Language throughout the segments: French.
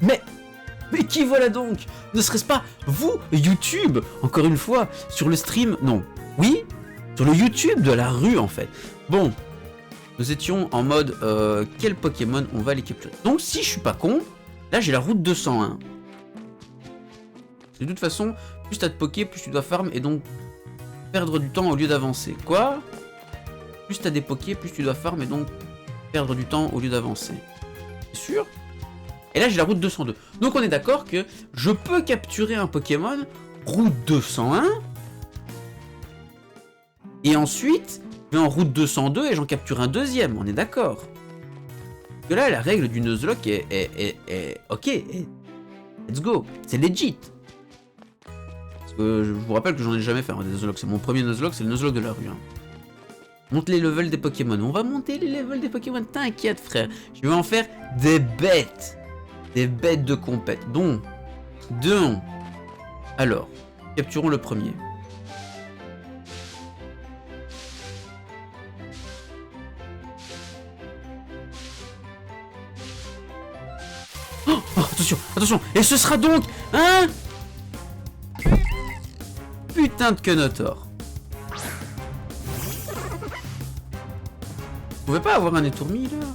Mais qui voilà donc? Ne serait-ce pas vous, YouTube, encore une fois, sur le stream? Non. Oui, sur le YouTube de la rue, en fait. Bon, nous étions en mode quel Pokémon on va les capturer. Donc, si je suis pas con, là j'ai la route 201. De toute façon, plus t'as de Poké, plus tu dois farm et donc perdre du temps au lieu d'avancer. Quoi? Plus t'as des Poké, plus tu dois farm et donc perdre du temps au lieu d'avancer. C'est sûr? Et là j'ai la route 202. Donc on est d'accord que je peux capturer un Pokémon route 201 et ensuite je vais en route 202 et j'en capture un deuxième. On est d'accord? Parce que là la règle du Nuzlocke est ok. Let's go. C'est legit. Parce que je vous rappelle que j'en ai jamais fait un des Nuzlocke. C'est mon premier Nuzlocke, c'est le Nuzlocke de la rue. Hein. Monte les levels des Pokémon. On va monter les levels des Pokémon. T'inquiète frère. Je vais en faire des bêtes. Des bêtes de compète. Donc, alors, capturons le premier. Oh, attention, attention. Et ce sera donc un putain de Kenotor. Vous pouvez pas avoir un étourmi là?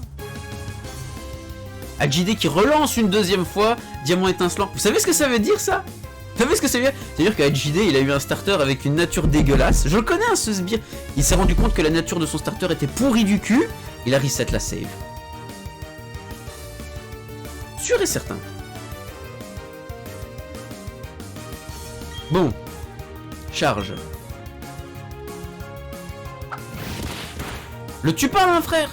Adjidé qui relance une deuxième fois, diamant étincelant. Vous savez ce que ça veut dire ça? Vous savez ce que ça veut dire? C'est-à-dire qu'Adjidé il a eu un starter avec une nature dégueulasse. Je le connais hein, ce sbire. Il s'est rendu compte que la nature de son starter était pourrie du cul. Il a reset la save. Sûr et certain. Bon. Charge. Le tue pas, hein, frère.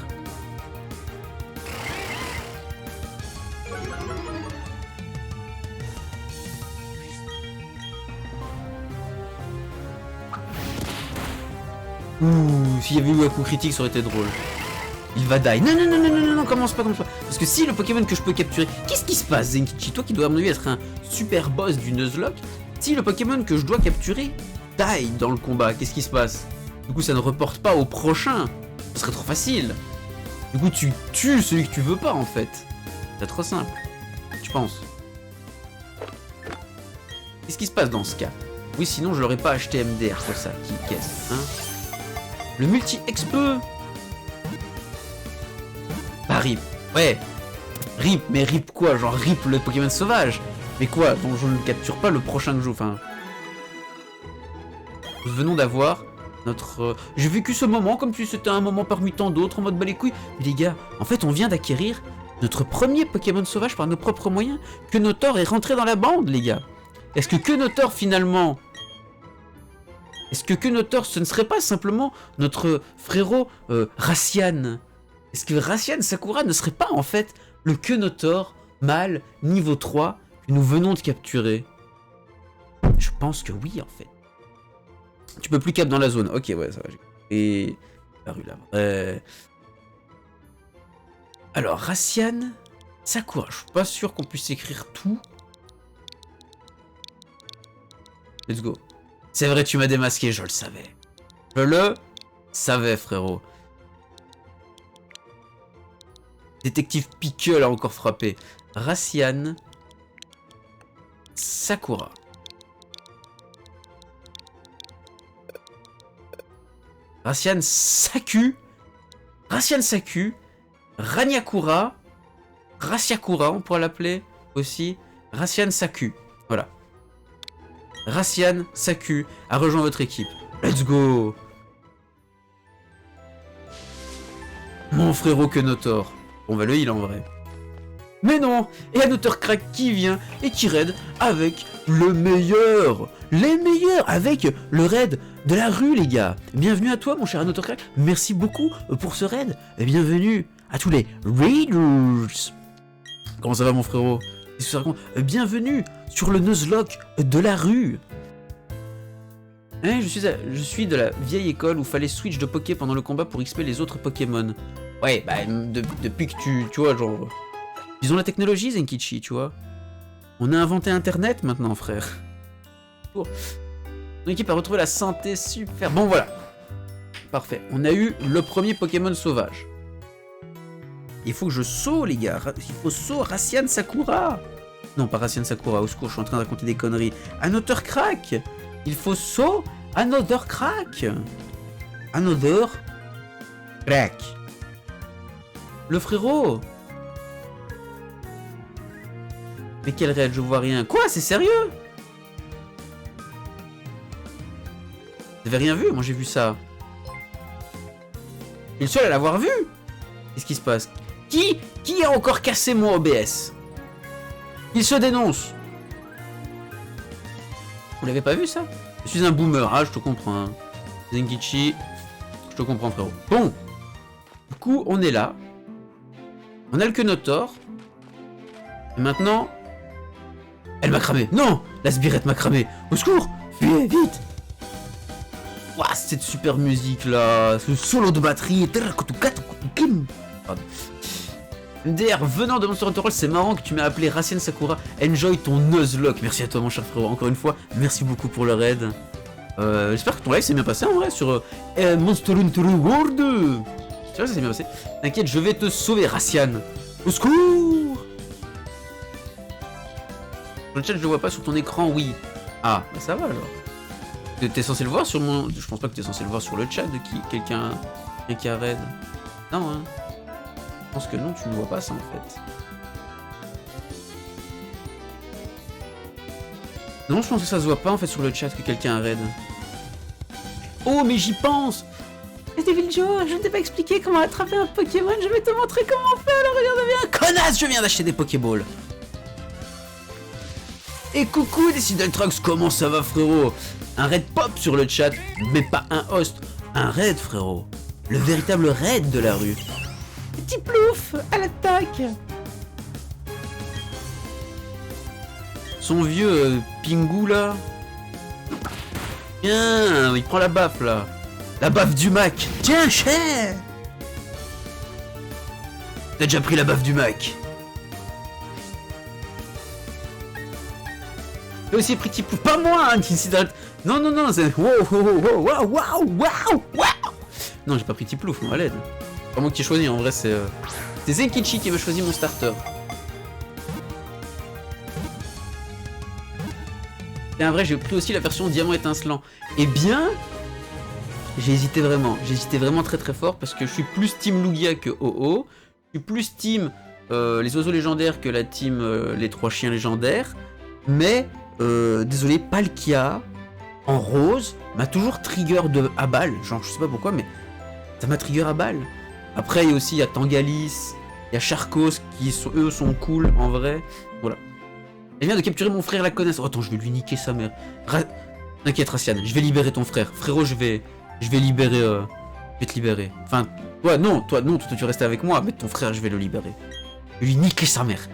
Ouh, s'il y avait eu un coup critique, ça aurait été drôle. Il va die. Non, non, non, non, non, non, commence pas comme ça. Parce que si le Pokémon que je peux capturer... Qu'est-ce qui se passe, Zenkichi? Toi qui dois à mon avis être un super boss du Nuzlocke. Si le Pokémon que je dois capturer die dans le combat, qu'est-ce qui se passe? Du coup, ça ne reporte pas au prochain. Ce serait trop facile. Du coup, tu tues celui que tu veux pas, en fait. C'est trop simple. Tu penses? Qu'est-ce qui se passe dans ce cas? Oui, sinon, je l'aurais pas acheté MDR pour ça. Qu'est-ce, hein? Le multi-expe. Bah, RIP. Ouais. RIP, mais RIP quoi? Genre RIP le Pokémon sauvage. Mais quoi? Donc je ne capture pas le prochain que je joue. Enfin... Nous venons d'avoir... notre... J'ai vécu ce moment comme si c'était un moment parmi tant d'autres, en mode bah les couilles. Mais les gars, en fait on vient d'acquérir notre premier Pokémon sauvage par nos propres moyens. Kenotor est rentré dans la bande, les gars. Est-ce que Kenotor finalement... Est-ce que Kenotor ce ne serait pas simplement notre frérot Racian? Est-ce que Racian Sakura ne serait pas en fait le Kenotor mâle niveau 3 que nous venons de capturer? Je pense que oui en fait. Tu peux plus cap dans la zone. Ok, ouais, ça va. Et la rue là. Alors, Racian Sakura. Je suis pas sûr qu'on puisse écrire tout. Let's go. C'est vrai, tu m'as démasqué, je le savais. Je le savais, frérot. Détective Pickle a encore frappé. Racian Sakura. Racian Saku, Racian Saku, Ranyakura, Raciakura, on pourra l'appeler aussi, Racian Saku, voilà. Racian Saku a rejoint votre équipe. Let's go. Mon frérot Kenotor. On va le heal en vrai. Mais non, et un auteur crack qui vient et qui raid avec le meilleur. Les meilleurs, avec le raid de la rue, les gars. Bienvenue à toi, mon cher auteur crack. Merci beaucoup pour ce raid. Et bienvenue à tous les raiders. Comment ça va, mon frérot? Qu'est-ce que ça raconte? Bienvenue sur le Nuzlocke de la rue. Hein, je suis de la vieille école où fallait switch de Poké pendant le combat pour XP les autres Pokémon. Ouais, bah, depuis que tu vois, genre... Ils ont la technologie, Zenkichi, tu vois. On a inventé Internet maintenant, frère. Bon. Mon équipe a retrouvé la santé, super. Bon, voilà. Parfait. On a eu le premier Pokémon sauvage. Il faut que je saute, les gars. Il faut saut Racian Sakura. Non, pas Racian Sakura, au secours, je suis en train de raconter des conneries. Another crack. Il faut so another crack. Another crack. Le frérot. Mais quel raid, je vois rien. Quoi, c'est sérieux? Vous avez rien vu? Moi j'ai vu ça. Je suis le seul à l'avoir vu. Qu'est-ce qui se passe? Qui a encore cassé mon OBS? Il se dénonce. Vous l'avez pas vu ça? Je suis un boomer, ah je te comprends. Hein. Zenkichi, je te comprends frérot. Bon, du coup on est là. On a le Kenotor. Et maintenant... Elle m'a cramé. Non, la sbirette m'a cramé. Au secours, fuyez, vite. Ouah, cette super musique là. Ce solo de batterie. Pardon. MDR, venant de Monster Hunter World, c'est marrant que tu m'aies appelé Racian Sakura. Enjoy ton Nuzlocke. Merci à toi, mon cher frérot. Encore une fois, merci beaucoup pour le raid. J'espère que ton live s'est bien passé en vrai sur Monster Hunter World. Tu vois, ça s'est bien passé. T'inquiète, je vais te sauver, Racian. Au secours. Sur le chat, je le vois pas sur ton écran, oui. Ah, bah ça va alors. T'es censé le voir sur mon. Je pense pas que t'es censé le voir sur le chat de qui quelqu'un qui a raid. Non, hein. Je pense que non, tu ne vois pas ça en fait. Non, je pense que ça se voit pas en fait sur le chat que quelqu'un a raid. Oh, mais j'y pense! Devil Joe, je ne t'ai pas expliqué comment attraper un Pokémon, je vais te montrer comment faire, alors regarde bien! Connasse, je viens d'acheter des Pokéballs! Et coucou Decidal Trucks, comment ça va frérot? Un raid pop sur le chat, mais pas un host, un raid frérot. Le véritable raid de la rue. Petit plouf, à l'attaque. Son vieux Pingu là. Tiens, il prend la baffe là. La baffe du Mac. Tiens, cher. T'as déjà pris la baffe du Mac. Et aussi Pretty Plouf. Pas moi, hein, non, non, non, c'est... Wow, wow, wow, wow, wow, wow, wow. Non, j'ai pas Pretty Plouf, moi, à l'aide. C'est pas moi qui ai choisi, en vrai, c'est Zenkichi qui m'a choisi mon starter. Et en vrai, j'ai pris aussi la version Diamant étincelant. Eh bien, j'ai hésité vraiment très très fort parce que je suis plus team Lugia que OO. Je suis plus team les oiseaux légendaires que la team les trois chiens légendaires. Mais, désolé, Palkia en rose m'a toujours trigger à balle. Genre, je sais pas pourquoi, mais ça m'a trigger à balle. Après, il y a Tangalis, il y a Charcos qui eux sont cool en vrai. Voilà. Elle vient de capturer mon frère la connasse. Oh, attends, je vais lui niquer sa mère. T'inquiète, Racian, je vais libérer ton frère. Frérot, je vais libérer. Je vais te libérer. Enfin, toi, non, tu restes avec moi, mais ton frère, je vais le libérer. Je vais lui niquer sa mère.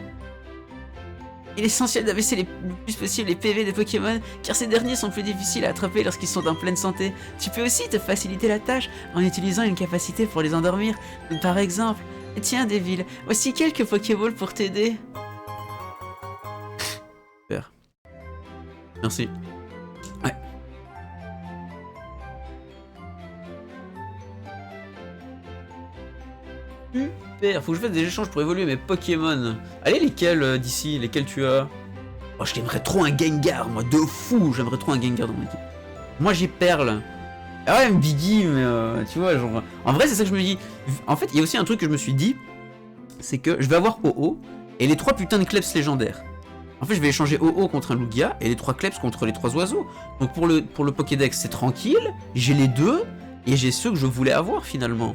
Il est essentiel d'abaisser le plus possible les PV des Pokémon, car ces derniers sont plus difficiles à attraper lorsqu'ils sont en pleine santé. Tu peux aussi te faciliter la tâche en utilisant une capacité pour les endormir. Par exemple, tiens Devil, voici quelques Pokéballs pour t'aider. Super. Merci. Ouais. Super, faut que je fasse des échanges pour évoluer mes Pokémon. Allez, lesquels d'ici? Lesquels tu as? Oh, je t'aimerais trop un Gengar, moi, de fou. J'aimerais trop un Gengar dans mon équipe. Moi, j'ai Perle. Ah ouais, Biggie, mais tu vois, genre... En vrai, c'est ça que je me dis. En fait, il y a aussi un truc que je me suis dit. C'est que je vais avoir OO et les 3 putains de Kleps légendaires. En fait, je vais échanger OO contre un Lugia et les 3 Kleps contre les 3 oiseaux. Donc pour le Pokédex, c'est tranquille. J'ai les deux et j'ai ceux que je voulais avoir finalement.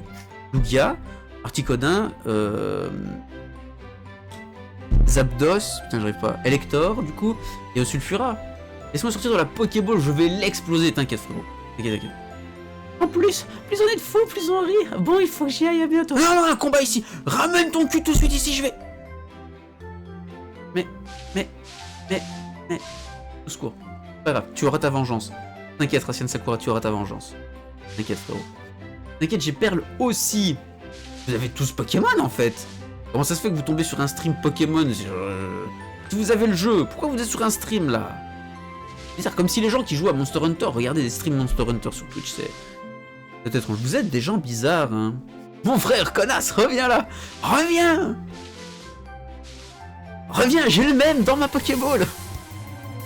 Lugia, Articodin, Zapdos, putain j'arrive pas, Elector du coup, et Sulfura. Laisse-moi sortir de la Pokéball, je vais l'exploser, t'inquiète frérot. T'inquiète. En plus on est de fous, plus on rit. Bon, il faut que j'y aille, à bientôt. Non, non, un combat ici. Ramène ton cul tout de suite ici, je vais. Mais, au secours. Pas grave, tu auras ta vengeance. T'inquiète, Racian Sakura, tu auras ta vengeance. T'inquiète, frérot. T'inquiète, j'ai Perle aussi. Vous avez tous Pokémon en fait. Comment ça se fait que vous tombez sur un stream Pokémon? Si vous avez le jeu, pourquoi vous êtes sur un stream là? C'est comme si les gens qui jouent à Monster Hunter regardaient des streams Monster Hunter sur Twitch, c'est étrange. Vous êtes des gens bizarres, hein. Mon frère, connasse, reviens là. Reviens. Reviens, j'ai le même dans ma Pokéball.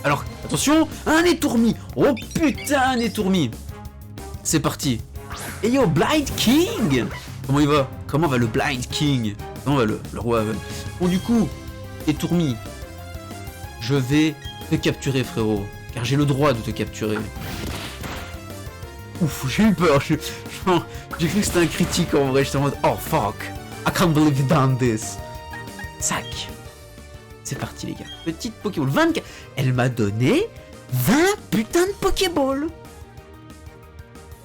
Alors, attention, un étourmi. Oh putain, un étourmi. C'est parti. Et yo, Blind King. Comment il va? Comment va le Blind King? Comment va le roi aveugle? Bon, du coup, étourmi, je vais te capturer, frérot. Car j'ai le droit de te capturer. Ouf, j'ai eu peur. J'ai cru que c'était un critique en vrai. J'étais en mode, oh fuck. I can't believe you've done this. Sac. C'est parti les gars. Petite Pokéball. 24. Elle m'a donné 20 putains de Pokéball.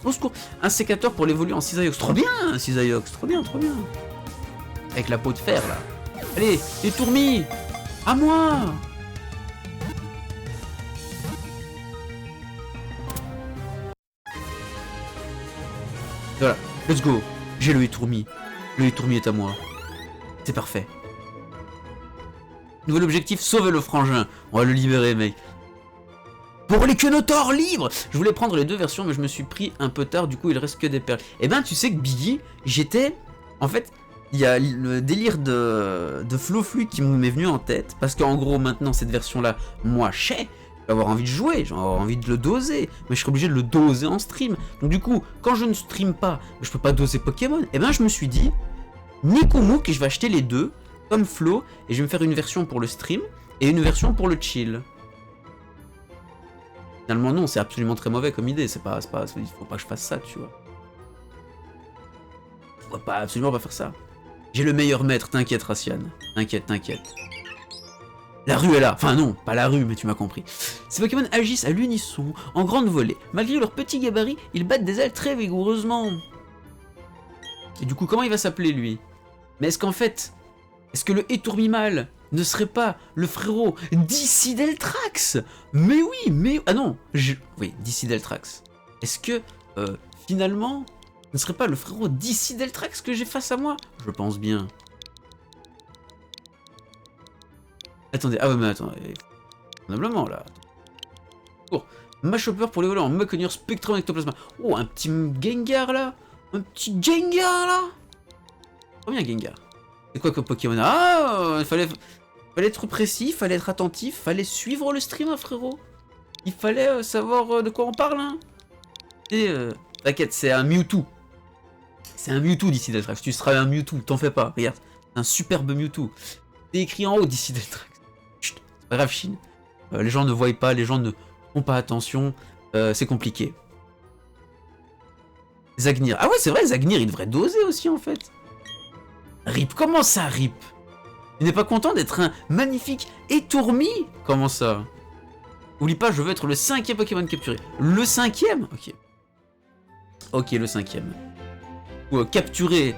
Au secours. Un sécateur pour l'évoluer en Cisaillux. Trop bien, un Cisaillux. Trop bien, trop bien. Avec la peau de fer là. Allez, les tourmis. À moi. Voilà, let's go. J'ai le étourmi. Le étourmi est à moi. C'est parfait. Nouvel objectif, sauver le frangin. On va le libérer, mec. Pour les Quenotors libres. Je voulais prendre les deux versions, mais je me suis pris un peu tard. Du coup, il reste que des perles. Eh ben, tu sais que Biggie, j'étais... En fait, il y a le délire de Flow Fluid qui m'est venu en tête. Parce qu'en gros, maintenant, cette version-là, moi, je vais avoir envie de jouer, j'ai envie de le doser, mais je serais obligé de le doser en stream. Donc du coup, quand je ne stream pas, je peux pas doser Pokémon, et ben je me suis dit, Nikomook, je vais acheter les deux, comme Flo, et je vais me faire une version pour le stream, et une version pour le chill. Finalement non, c'est absolument très mauvais comme idée, il faut pas que je fasse ça, tu vois. Faut pas, absolument pas faire ça. J'ai le meilleur maître, t'inquiète Racian, t'inquiète, t'inquiète. La rue est là, enfin non, pas la rue, mais tu m'as compris. Ces Pokémon agissent à l'unisson, en grande volée. Malgré leur petit gabarit, ils battent des ailes très vigoureusement. Et du coup, comment il va s'appeler lui? Mais est-ce qu'en fait, est-ce que le Étourmimal ne serait pas le frérot Decideltrax? Mais oui, mais... Ah non, oui, Decideltrax. Est-ce que, finalement, ne serait pas le frérot Decideltrax que j'ai face à moi? Je pense bien. Attendez, ah ouais mais attendez, probablement là. Oh, Machopper pour l'évoluer en Machopper Spectrum Ectoplasma. Oh, un petit Gengar là. Un petit Gengar là. Trop bien Gengar. C'est quoi que Pokémon? Ah, il fallait être précis, il fallait être attentif, il fallait suivre le stream hein, frérot. Il fallait savoir de quoi on parle hein. Et t'inquiète, c'est un Mewtwo. C'est un Mewtwo d'ici Deltrax, tu seras un Mewtwo, t'en fais pas, regarde. Un superbe Mewtwo. C'est écrit en haut d'ici Deltrax. Pas grave, Chine. Les gens ne voient pas, les gens ne font pas attention. C'est compliqué. Zagnir. Ah ouais, c'est vrai, Zagnir, il devrait doser aussi, en fait. Rip, comment ça, Rip? Il n'est pas content d'être un magnifique étourmi? Comment ça? Oublie pas, je veux être le 5e Pokémon capturé. Le 5e? Ok. Ok, le 5e. Ou capturé.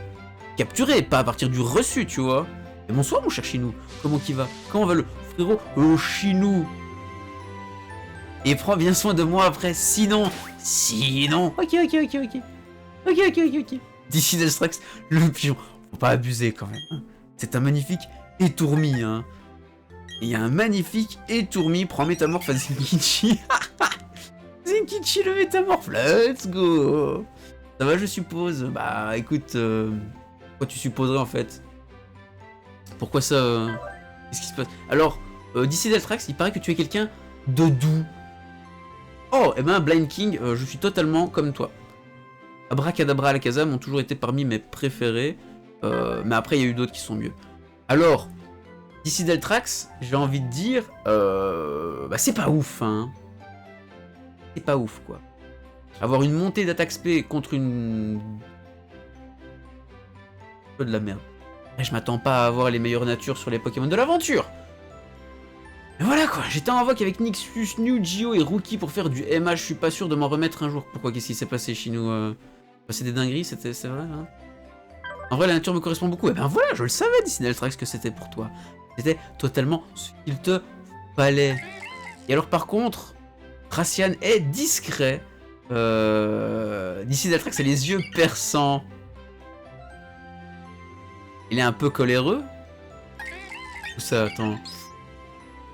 Capturé, pas à partir du reçu, tu vois. Et bonsoir, mon cher Chinou. Comment qu'il va? Comment va le... frérot, oh Chinou. Et prends bien soin de moi après, sinon... Ok. D'ici Delstrax, le pigeon. Faut pas abuser quand même. Hein. C'est un magnifique étourmi, hein. Il y a un magnifique étourmi. Prends métamorphe à Zenkichi. Zenkichi le métamorphe. Let's go. Ça va, je suppose. Bah, écoute... Quoi tu supposerais, en fait? Pourquoi ça... Qu'est-ce qui se passe? Alors, d'ici Deltrax, il paraît que tu es quelqu'un de doux. Oh, et ben Blind King, je suis totalement comme toi. Abracadabra Alakazam ont toujours été parmi mes préférés. Mais après, il y a eu d'autres qui sont mieux. Alors, d'ici Deltrax, j'ai envie de dire... bah, c'est pas ouf, hein. C'est pas ouf, quoi. Avoir une montée d'attaque SP contre une... un peu de la merde. Et je m'attends pas à avoir les meilleures natures sur les Pokémon de l'aventure. Mais voilà quoi, j'étais en invoque avec Nixus, New Geo et Rookie pour faire du MH, je suis pas sûr de m'en remettre un jour. Pourquoi? Qu'est-ce qui s'est passé chez nous? C'est des dingueries, c'est vrai hein. En vrai la nature me correspond beaucoup, et ben voilà, je le savais d'ici Deltrax que c'était pour toi. C'était totalement ce qu'il te fallait. Et alors par contre, Racian est discret. D'ici Deltrax a les yeux perçants. Il est un peu coléreux. Où ça, attends.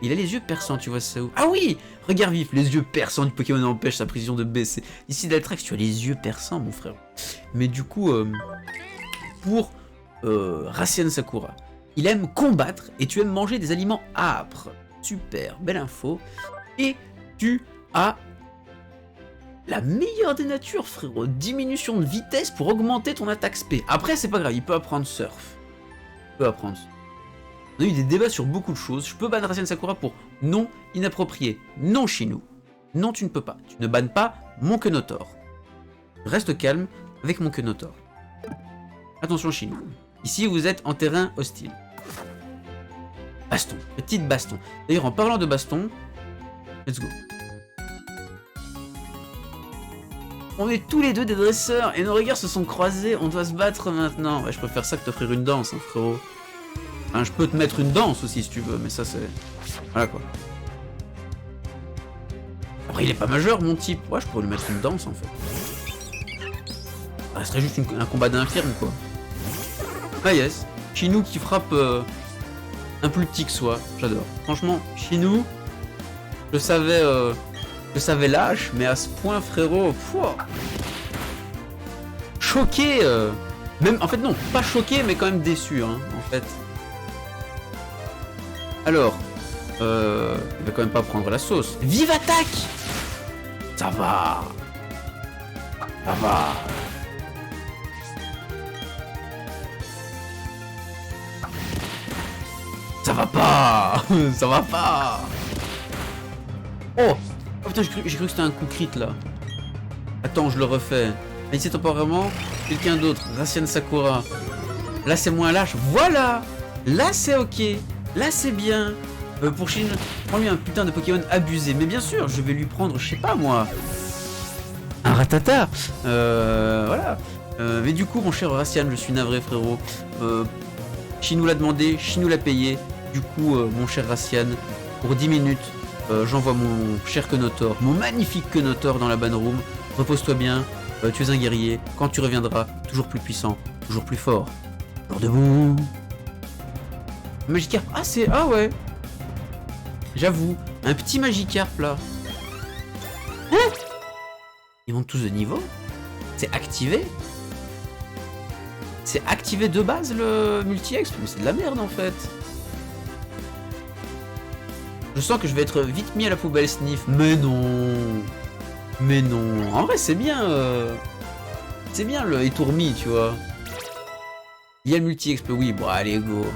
Il a les yeux perçants, tu vois ça où? Ah oui! Regard vif, les yeux perçants du Pokémon empêchent sa précision de baisser. Ici Deltrax, tu as les yeux perçants, mon frère. Mais du coup, pour Racian Sakura, il aime combattre et tu aimes manger des aliments âpres. Super, belle info. Et tu as la meilleure des natures, frérot. Diminution de vitesse pour augmenter ton attaque spé. Après, c'est pas grave, il peut apprendre surf. Il peut apprendre. On a eu des débats sur beaucoup de choses. Je peux ban Racian Sakura pour non inapproprié. Non, Shinou. Non, tu ne peux pas. Tu ne bannes pas mon Kenotor. Reste calme avec mon Kenotor. Attention, Shinou. Ici, vous êtes en terrain hostile. Baston. Petite baston. D'ailleurs, en parlant de baston, let's go. On est tous les deux des dresseurs et nos regards se sont croisés. On doit se battre maintenant. Ouais, je préfère ça que t'offrir une danse, hein, frérot. Hein, je peux te mettre une danse aussi si tu veux, mais ça c'est... Voilà quoi. Après, il est pas majeur, mon type. Ouais, je pourrais lui mettre une danse en fait. Ça serait juste un combat d'infirme quoi. Ah yes. Shinou qui frappe un plus petit que soi. J'adore. Franchement, Shinou, je savais lâche, mais à ce point, frérot, pouah, choqué, même, en fait non, pas choqué, mais quand même déçu, hein, en fait. Alors, il va quand même pas prendre la sauce. Vive attaque! Ça va. Ça va. Ça va pas. Ça va pas. Oh! Oh putain, j'ai cru que c'était un coup crit là. Attends, je le refais. Ici temporairement, quelqu'un d'autre. Racian Sakura. Là c'est moins lâche. Voilà. Là c'est ok. Là c'est bien. Pour Shin, prends-lui un putain de Pokémon abusé. Mais bien sûr, je vais lui prendre, je sais pas moi, un Rattata. Voilà. Mais du coup, mon cher Racian, je suis navré frérot. Shinou l'a demandé, Shinou l'a payé. Du coup, mon cher Racian, pour 10 minutes, j'envoie mon cher Kenotor, mon magnifique Kenotor dans la ban room. Repose-toi bien, tu es un guerrier. Quand tu reviendras, toujours plus puissant, toujours plus fort. Alors debout. Magikarp, ah c'est... Ah ouais. J'avoue, un petit Magikarp là. Hein? Ils montent tous de niveau? C'est activé? C'est activé de base le multi-exp? Mais c'est de la merde en fait. Je sens que je vais être vite mis à la poubelle sniff. Mais non. Mais non. En vrai, c'est bien. C'est bien le étourmi, tu vois. Il y a le multi-exp. Oui, bon, allez, go.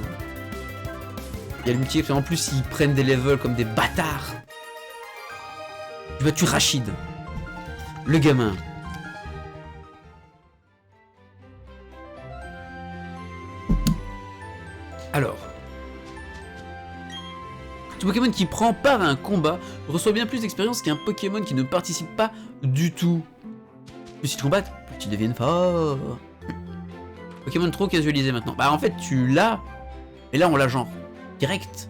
Il y a le multi-exp. En plus, ils prennent des levels comme des bâtards. Tu vas tuer Rachid. Le gamin. Alors. Ce Pokémon qui prend part à un combat reçoit bien plus d'expérience qu'un Pokémon qui ne participe pas du tout. Plus tu te combattes, plus tu deviens fort. Pokémon trop casualisé maintenant. Bah en fait tu l'as, mais là on l'a genre direct.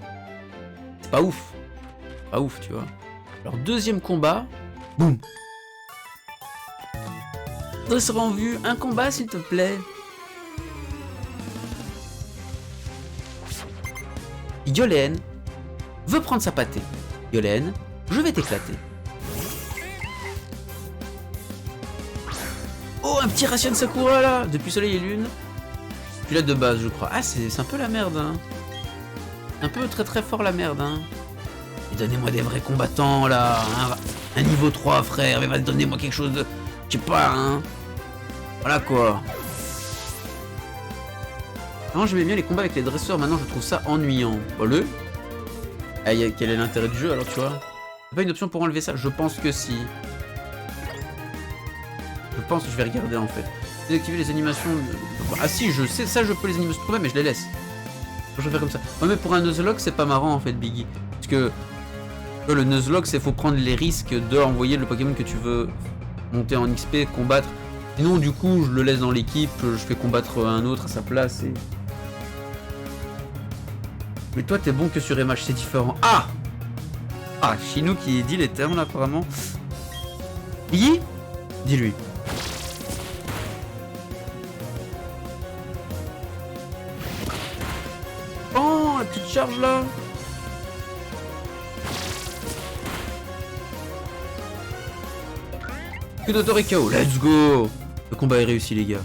C'est pas ouf. Pas ouf tu vois. Alors deuxième combat, boum. Dresseur en vue, un combat s'il te plaît. Yolène veut prendre sa pâtée. Yolène, je vais t'éclater. Oh, un petit Racian Sakura là, depuis Soleil et Lune. Puis là de base, je crois. Ah, c'est un peu la merde, hein. Un peu très très fort la merde, hein. Et donnez-moi des vrais combattants là. Un niveau 3, frère. Mais donnez-moi quelque chose de... Je sais pas, hein. Voilà quoi. Avant, j'aimais bien les combats avec les dresseurs. Maintenant, je trouve ça ennuyant. Voilà. Ah, quel est l'intérêt du jeu alors, tu vois? C'est pas une option pour enlever ça? Je pense que si. Je pense que je vais regarder en fait. Désactiver les animations. Ah si, je sais, ça je peux les animations trouver, mais je les laisse. Je vais faire comme ça. Ouais, mais pour un Nuzlocke, c'est pas marrant en fait, Biggie. Parce que le Nuzlocke, c'est faut prendre les risques d'envoyer le Pokémon que tu veux monter en XP, combattre. Sinon, du coup, je le laisse dans l'équipe, je fais combattre un autre à sa place et. Mais toi, t'es bon que sur MH, c'est différent. Ah! Ah, Shinou qui dit les termes, là, apparemment. Biggie? Dis-lui. Oh, la petite charge, là. Kenotor est KO, let's go! Le combat est réussi, les gars.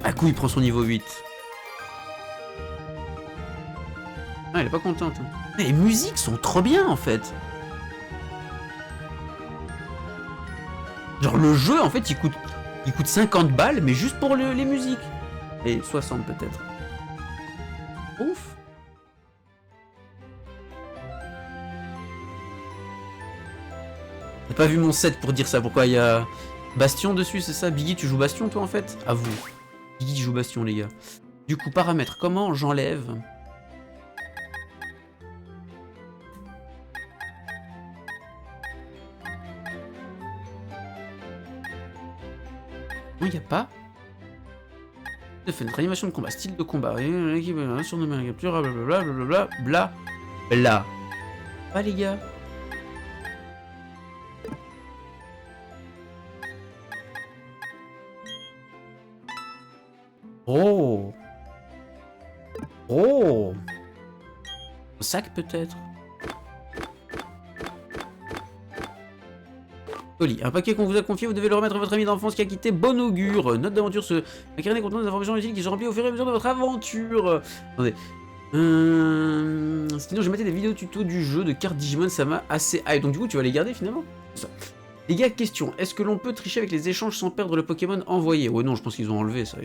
Aku, il prend son niveau 8. Ah, elle est pas contente. Mais les musiques sont trop bien en fait. Genre le jeu en fait il coûte 50 balles mais juste pour les musiques. Et 60 peut-être. Ouf. J'ai pas vu mon set pour dire ça. Pourquoi il y a Bastion dessus, c'est ça? Biggie, tu joues Bastion toi en fait? À vous. Biggie joue Bastion les gars. Du coup, paramètres, comment j'enlève? Non, il n'y a pas. Fenêtre, animation de combat, style de combat, surnommé la capture, blablabla, blablabla, bla, bla. Pas les gars. Oh. Oh. Un sac peut-être. Colis. Un paquet qu'on vous a confié, vous devez le remettre à votre ami d'enfance qui a quitté. Bon augure. Note d'aventure, un carnet contenant des informations utiles qui sont remplies au fur et à mesure de votre aventure. Attendez. Sinon, j'ai maté des vidéos tuto du jeu de cartes Digimon, ça m'a assez hype. Donc du coup, tu vas les garder finalement. Ça. Les gars, question. Est-ce que l'on peut tricher avec les échanges sans perdre le Pokémon envoyé? Ouais, non, je pense qu'ils ont enlevé ça.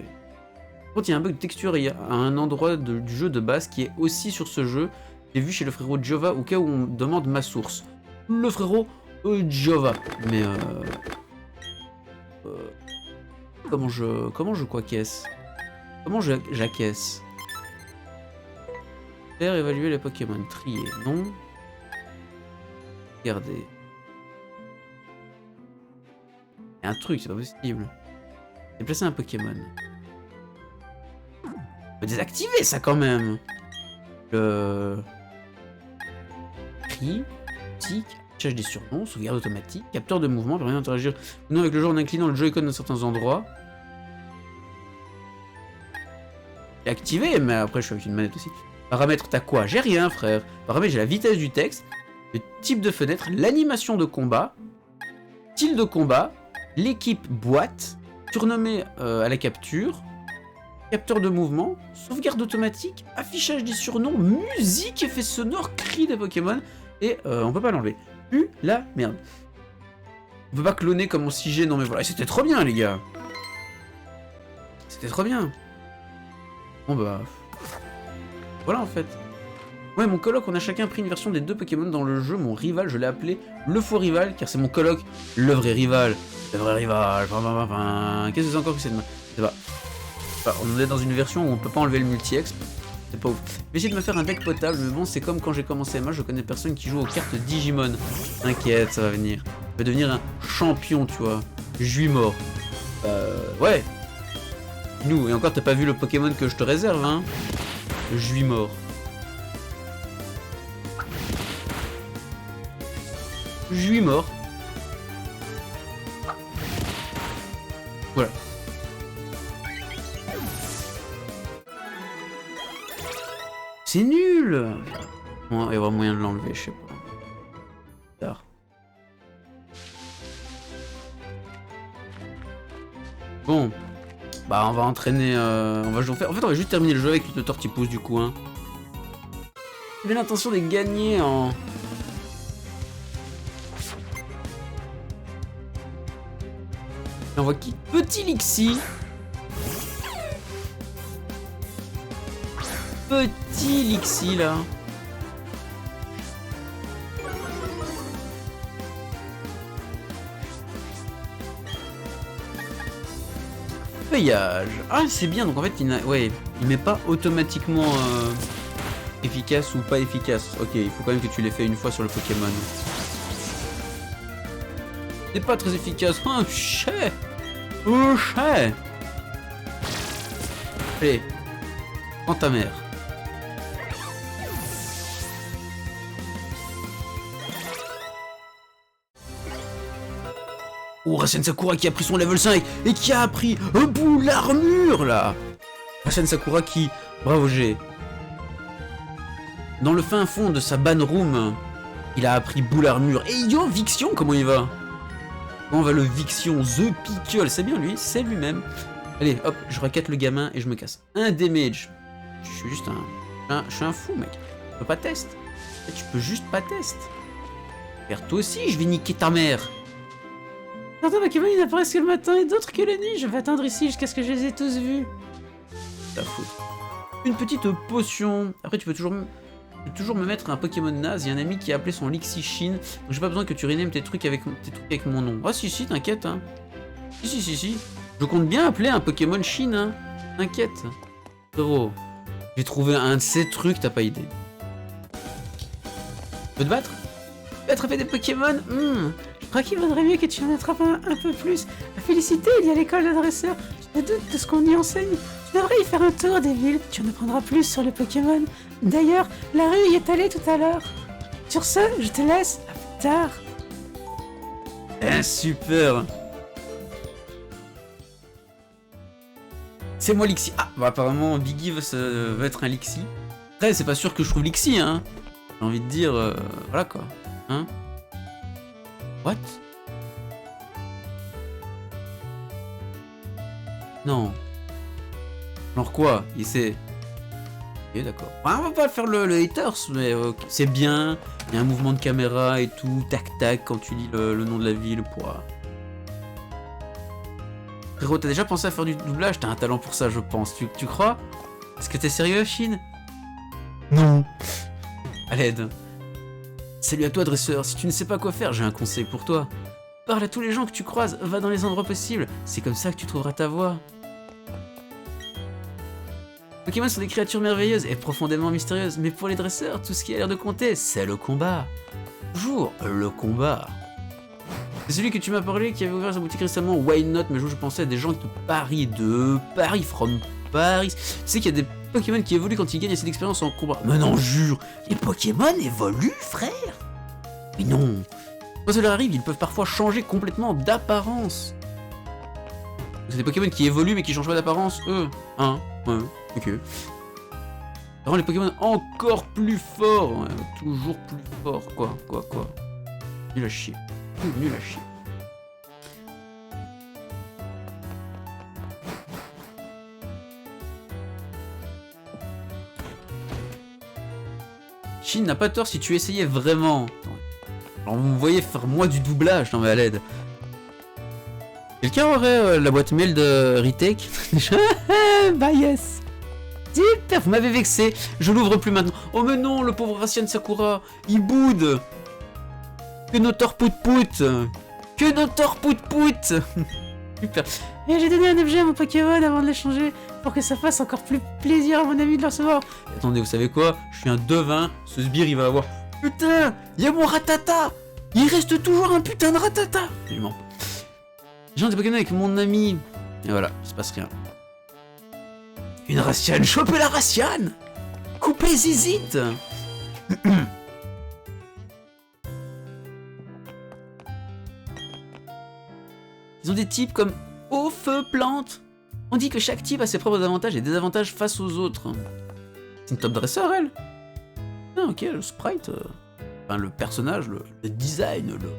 Quand il y a un bug de texture, il y a un endroit du jeu de base qui est aussi sur ce jeu. J'ai vu chez le frérot Jova au cas où on demande ma source. Le frérot Jova. Mais comment je quoi caisse? Comment j'accaisse? Faire évaluer les Pokémon. Trier. Non. Regardez. Il y a un truc, c'est pas possible. Déplacer un Pokémon. On peut désactiver ça quand même. Le cri, tic, affichage des surnoms, sauvegarde automatique, capteur de mouvement, permet d'interagir ou non avec le joueur en inclinant le Joy-Con dans certains endroits. J'ai activé, mais après je suis avec une manette aussi. Paramètres, t'as quoi? J'ai rien, frère. Paramètres, j'ai la vitesse du texte, le type de fenêtre, l'animation de combat, style de combat, l'équipe boîte, surnommé à la capture, capteur de mouvement, sauvegarde automatique, affichage des surnoms, musique, effet sonore, cri des Pokémon, et on peut pas l'enlever. La merde. On peut pas cloner comme on 6G, non mais voilà, c'était trop bien les gars. C'était trop bien. Bon bah... Voilà en fait. Ouais, mon coloc, on a chacun pris une version des 2 Pokémon dans le jeu. Mon rival, je l'ai appelé le faux rival, car c'est mon coloc, le vrai rival. Le vrai rival. Qu'est-ce que c'est encore que c'est de... C'est pas... Enfin, on est dans une version où on peut pas enlever le multi-exp. C'est pas ouf. Je vais essayer de me faire un deck potable, mais bon, c'est comme quand j'ai commencé MA, je connais personne qui joue aux cartes Digimon. T'inquiète, ça va venir. Je vais devenir un champion, tu vois. Juimort. Ouais. Nous, et encore, t'as pas vu le Pokémon que je te réserve, hein. Juimort. Juimort. Voilà. C'est nul. Bon, il y aura moyen de l'enlever, je sais pas. Tard. Bon. Bah, on va entraîner... on va jouer... En fait, on va juste terminer le jeu avec le Tortipousse, du coup, hein. J'avais l'intention de gagner en... Et on voit qui? Petit Lixi. Petit Lixi, là. Feuillage. Ah, c'est bien. Donc, en fait, il met pas automatiquement efficace ou pas efficace. Ok, il faut quand même que tu l'aies fait une fois sur le Pokémon. C'est pas très efficace. Oh, chais. Oh, chais. Allez. Prends ta mère. Oh, Rasen Sakura qui a pris son level 5 et qui a appris un bout l'armure là. Rasen Sakura qui... Bravo G. Dans le fin fond de sa ban room, il a appris boule armure. Et yo, Vixion, comment il va? Comment va le Vixion? The Pickle, c'est bien lui, c'est lui-même. Allez, hop, je raquette le gamin et je me casse. Un damage. Je suis juste je suis un fou, mec. Tu peux pas test. Tu peux juste pas test. Regarde, toi aussi, je vais niquer ta mère. Certains Pokémon ils apparaissent que le matin et d'autres que la nuit. Je vais attendre ici jusqu'à ce que je les ai tous vus. Ta faute. Une petite potion. Après, tu peux toujours me mettre un Pokémon naze. Il y a un ami qui a appelé son Lixishin. Donc, j'ai pas besoin que tu renames tes trucs avec mon nom. Ah, si, t'inquiète, hein. Si. Je compte bien appeler un Pokémon Shin, hein. T'inquiète. Frérot, j'ai trouvé un de ces trucs, t'as pas idée. Tu veux te battre? Tu veux attraper des Pokémon? Je crois qu'il vaudrait mieux que tu en attrapes un peu plus. Félicité, il y a l'école de dresseur. Tu te doutes de ce qu'on y enseigne. Tu devrais y faire un tour des villes. Tu en apprendras plus sur les Pokémon. D'ailleurs, la rue y est allée tout à l'heure. Sur ce, je te laisse. À plus tard. Super. C'est moi Lixie. Ah, bah apparemment Biggie veut être un Lixie. Après, c'est pas sûr que je trouve Lixie, hein. J'ai envie de dire, voilà quoi. Hein? What? Non. Genre quoi? Il sait. Ok, d'accord. Ah, on va pas faire le haters, mais c'est bien. Il y a un mouvement de caméra et tout. Tac tac quand tu lis le nom de la ville. Frérot, t'as déjà pensé à faire du doublage? T'as un talent pour ça, je pense. Tu crois? Est-ce que t'es sérieux, Shin? Non. À l'aide. Salut à toi, dresseur. Si tu ne sais pas quoi faire, j'ai un conseil pour toi. Parle à tous les gens que tu croises, va dans les endroits possibles. C'est comme ça que tu trouveras ta voie. Pokémon sont des créatures merveilleuses et profondément mystérieuses, mais pour les dresseurs, tout ce qui a l'air de compter, c'est le combat. Toujours le combat. C'est celui que tu m'as parlé qui avait ouvert sa boutique récemment, Why Not, mais je pensais à des gens de Paris, from Paris. Tu sais qu'il y a des Pokémon qui évoluent quand ils gagnent assez d'expérience en combat. Mais non, jure, les Pokémon évoluent, frère. Mais non. Quand cela arrive, ils peuvent parfois changer complètement d'apparence. C'est des Pokémon qui évoluent mais qui changent pas d'apparence, eux. Hein? Ouais, ok. Ça rend les Pokémon encore plus forts. Ouais, toujours plus forts. Quoi. Nul à chier. Nul à chier. Shin n'a pas tort si tu essayais vraiment. Alors vous me voyez faire moi du doublage, non mais à l'aide. Quelqu'un aurait la boîte mail de Retake? Bah yes. Super, vous m'avez vexé, je l'ouvre plus maintenant. Oh mais non, le pauvre Racian Sakura, il boude. Que notre pout-pout. Que notre pout-pout. Super. Et j'ai donné un objet à mon Pokémon avant de l'échanger pour que ça fasse encore plus plaisir à mon ami de le recevoir. Attendez, vous savez quoi? Je suis un devin, ce sbire il va avoir... Putain, il y a mon Ratata. Il reste toujours un putain de Ratata. Absolument. J'ai des Pokémon avec mon ami. Et voilà, il se passe rien. Une Racian, chopez la Racian. Coupez Zizit. Ils ont des types comme eau, feu, plante. On dit que chaque type a ses propres avantages et désavantages face aux autres. C'est une top dresseur, elle. Ah, ok, le sprite, enfin, le personnage, le design, le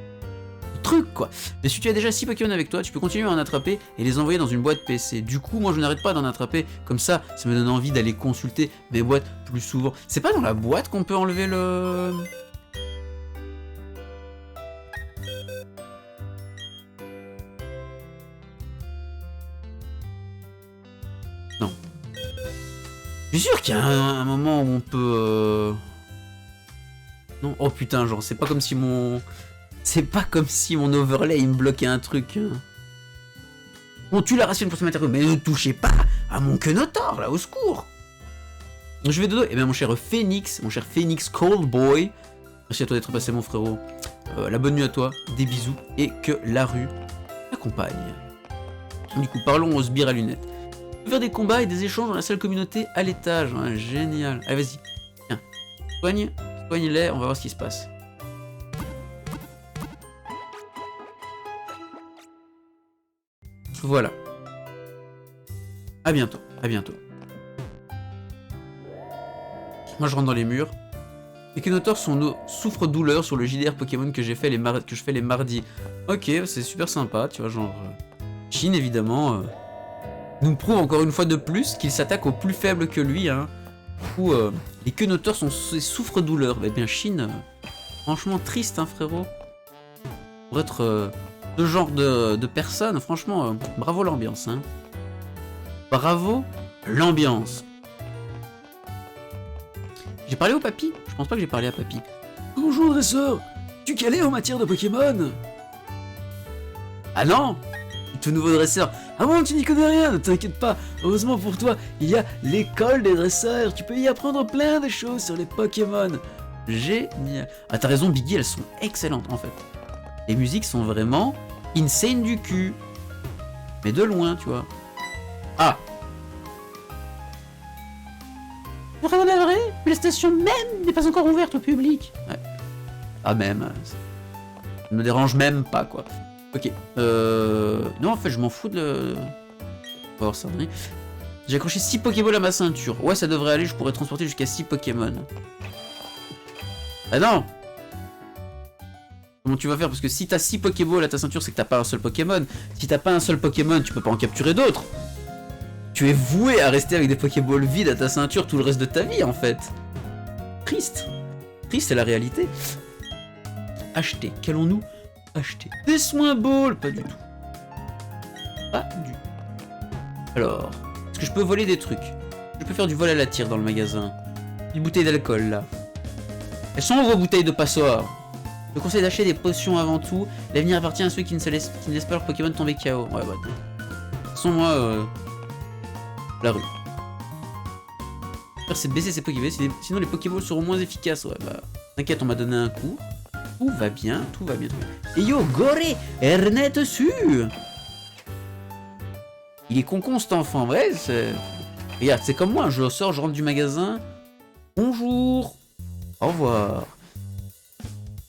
truc, quoi. Mais si tu as déjà 6 Pokémon avec toi, tu peux continuer à en attraper et les envoyer dans une boîte PC. Du coup, moi, je n'arrête pas d'en attraper. Comme ça me donne envie d'aller consulter mes boîtes plus souvent. C'est pas dans la boîte qu'on peut enlever le... Non. Je suis sûr qu'il y a un moment où on peut... Non. Oh putain, genre, c'est pas comme si mon... C'est pas comme si mon overlay il me bloquait un truc. On tue la ration pour ce matériau, mais ne touchez pas à mon Quenotor, là, au secours. Je vais dodo. Eh bien, mon cher Phoenix Cold Boy. Merci à toi d'être passé, mon frérot. La bonne nuit à toi, des bisous, et que la rue t'accompagne. Du coup, parlons aux sbires à lunettes. On peut faire des combats et des échanges dans la salle communauté à l'étage. Ouais, génial. Allez, vas-y. Tiens. Soigne-les, on va voir ce qui se passe. Voilà. À bientôt. Moi, je rentre dans les murs. Les Quenotors sont nos souffre-douleurs sur le JDR Pokémon que je fais les mardis. Ok, c'est super sympa, tu vois, genre... Shin, évidemment, nous prouve encore une fois de plus qu'il s'attaque aux plus faibles que lui, hein. Où les quenoteurs sont ces souffres-douleurs. Eh bien, Chine, franchement triste, hein, frérot. Pour être ce genre de personne, franchement, bravo l'ambiance, hein. Bravo l'ambiance. J'ai parlé au papy? Je pense pas que j'ai parlé à papy. Bonjour, dresseur. Tu calais en matière de Pokémon? Ah non, tout nouveau dresseur. Ah bon, tu n'y connais rien, ne t'inquiète pas. Heureusement pour toi, il y a l'école des dresseurs. Tu peux y apprendre plein de choses sur les Pokémon. Génial. Ah, t'as raison, Biggie, elles sont excellentes en fait. Les musiques sont vraiment insane du cul. Mais de loin, tu vois. Ah. Vraiment la vraie, mais la station même n'est pas encore ouverte au public. Ouais. Ah même. Ça me dérange même pas, quoi. Ok. Non, en fait, je m'en fous de le... On va voir ça. J'ai accroché 6 Pokéballs à ma ceinture. Ouais, ça devrait aller, je pourrais transporter jusqu'à 6 Pokémon. Ah non! Comment tu vas faire? Parce que si t'as 6 Pokéballs à ta ceinture, c'est que t'as pas un seul Pokémon. Si t'as pas un seul Pokémon, tu peux pas en capturer d'autres. Tu es voué à rester avec des Pokéballs vides à ta ceinture tout le reste de ta vie, en fait. Triste. Triste, c'est la réalité. Acheter. Qu'allons-nous acheter? Des soins balls? Pas du tout. Pas du tout. Alors, est-ce que je peux voler des trucs? Je peux faire du vol à la tire dans le magasin. Une bouteille d'alcool, là. Elles sont où vos bouteilles de passoire? Je conseille d'acheter des potions avant tout. L'avenir appartient à ceux qui ne laissent pas leur Pokémon tomber KO. Ouais, bah. De toute façon, moi, la rue. Faire c'est baisser ses Pokéballs, sinon les Pokéballs seront moins efficaces. Ouais, bah. T'inquiète, on m'a donné un coup. Tout va bien, tout va bien. Et yo, Goré, Ernet dessus. Il est con cet enfant, ouais, c'est... Regarde, c'est comme moi, je sors, je rentre du magasin. Bonjour. Au revoir.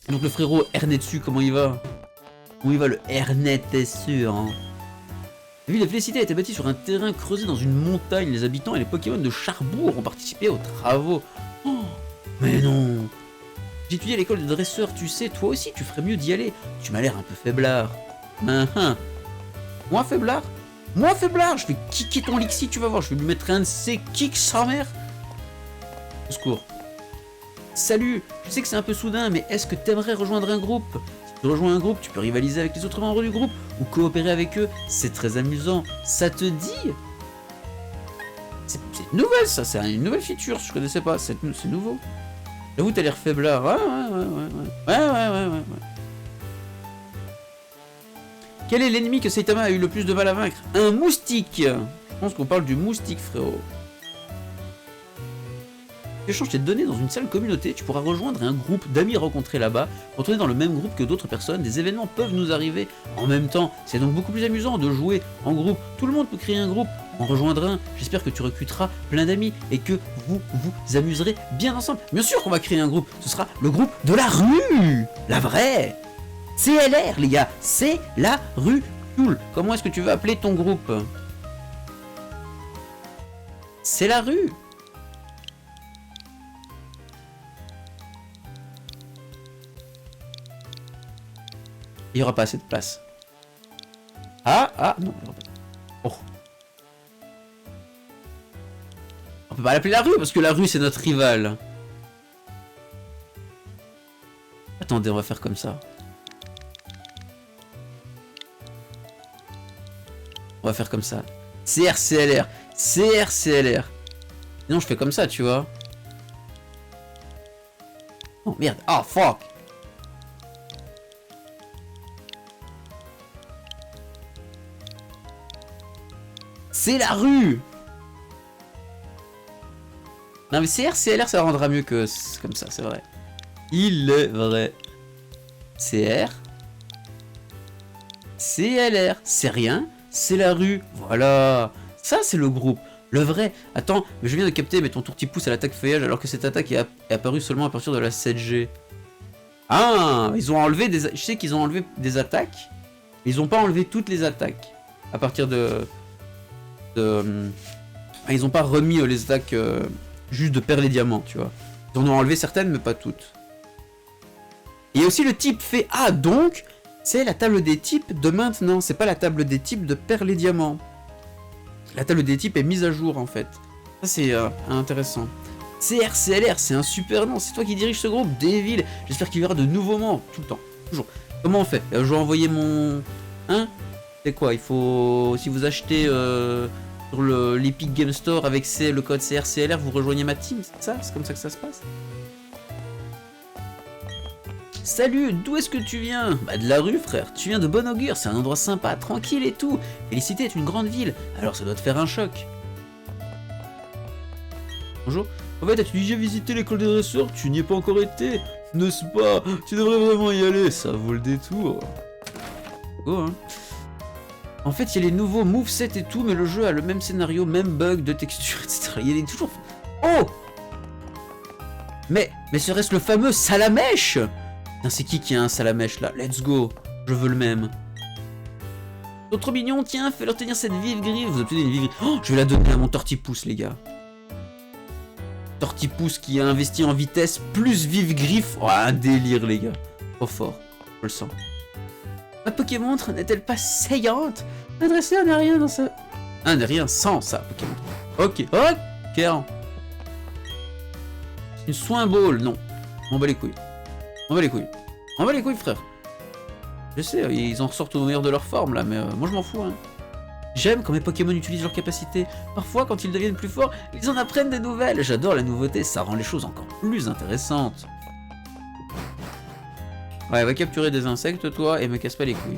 Donc le frérot Ernetsu, comment il va? Où il va le Ernetsu, hein? La ville de Félicité a été bâtie sur un terrain creusé dans une montagne. Les habitants et les Pokémon de Charbourg ont participé aux travaux. Oh, mais non! J'ai étudié à l'école de dresseurs, tu sais, toi aussi tu ferais mieux d'y aller. Tu m'as l'air un peu faiblard. Moi faiblard? Moi faiblard? Je vais kicker ton Lixi, tu vas voir, je vais lui mettre un de ses kicks sa mère. Au secours. Salut, je sais que c'est un peu soudain, mais est-ce que t'aimerais rejoindre un groupe? Si tu rejoins un groupe, tu peux rivaliser avec les autres membres du groupe ou coopérer avec eux. C'est très amusant. Ça te dit? C'est une nouvelle, ça, c'est une nouvelle feature, je connaissais pas, c'est nouveau. J'avoue, t'as l'air faiblard. Ouais. Quel est l'ennemi que Saitama a eu le plus de mal à vaincre? Un moustique. Je pense qu'on parle du moustique, frérot. Échange tes données dans une salle communauté, tu pourras rejoindre un groupe d'amis rencontrés là-bas. Quand on est dans le même groupe que d'autres personnes, des événements peuvent nous arriver en même temps. C'est donc beaucoup plus amusant de jouer en groupe. Tout le monde peut créer un groupe, en rejoindre un. J'espère que tu recruteras plein d'amis et que vous vous amuserez bien ensemble. Bien sûr qu'on va créer un groupe, ce sera le groupe de la rue. La vraie. CLR, les gars, c'est la rue cool. Comment est-ce que tu veux appeler ton groupe? C'est la rue. Il n'y aura pas assez de place. Non. Oh. On peut pas l'appeler la rue parce que la rue c'est notre rival. Attendez, on va faire comme ça. On va faire comme ça. CRCLR. CRCLR. Sinon je fais comme ça, tu vois. Oh merde. Oh fuck. C'est la rue. Non mais CRCLR ça rendra mieux que comme ça, c'est vrai. Il est vrai. CR. CLR. C'est rien. C'est la rue. Voilà. Ça c'est le groupe. Le vrai. Attends, mais je viens de capter, mais ton tourti pouce à l'attaque feuillage alors que cette attaque est apparue seulement à partir de la 7G. Ah, ils ont enlevé des... Je sais qu'ils ont enlevé des attaques. Mais ils ont pas enlevé toutes les attaques. À partir de... Ils ont pas remis les attaques juste de perles et diamants, tu vois. Ils en ont enlevé certaines, mais pas toutes. Et aussi le type fait... Ah, donc, c'est la table des types de maintenant. C'est pas la table des types de perles et diamants. La table des types est mise à jour, en fait. Ça, c'est intéressant. CRCLR, c'est un super nom. C'est toi qui dirige ce groupe, Devil. J'espère qu'il y aura de nouveaux membres, tout le temps, toujours. Comment on fait? Je vais envoyer mon... Hein? C'est quoi? Il faut... Si vous achetez sur l'Epic Game Store avec le code CRCLR, vous rejoignez ma team, c'est ça? C'est comme ça que ça se passe? Salut, d'où est-ce que tu viens? Bah de la rue frère, tu viens de Bon Augure, c'est un endroit sympa, tranquille et tout. Félicité est une grande ville, alors ça doit te faire un choc. Bonjour. En fait, as-tu déjà visité l'école des dresseurs? Tu n'y es pas encore été, n'est-ce pas? Tu devrais vraiment y aller, ça vaut le détour. Oh, hein. En fait, il y a les nouveaux movesets et tout, mais le jeu a le même scénario, même bug de texture, etc. Il est toujours... Oh! Mais serait-ce le fameux Salamèche? C'est qui a un Salamèche là? Let's go, je veux le même. Oh, trop mignon, tiens, fais-leur tenir cette vive griffe. Vous obtenez une vive griffe. Oh, je vais la donner à mon Tortipousse, les gars. Tortipousse qui a investi en vitesse plus vive griffe. Oh, un délire, les gars. Trop fort, je le sens. Ma Pokémon n'est-elle pas saillante? Un dresseur n'a rien dans ce... Ah, n'a rien sans ça, Pokémon. Ok, ok. Une soin ball, non. On bat les couilles. On va les couilles. On va les couilles, frère. Je sais, ils en ressortent au meilleur de leur forme, là, mais moi, je m'en fous, hein. J'aime quand mes Pokémon utilisent leurs capacités. Parfois, quand ils deviennent plus forts, ils en apprennent des nouvelles. J'adore la nouveauté, ça rend les choses encore plus intéressantes. Ouais, va capturer des insectes, toi, et me casse pas les couilles.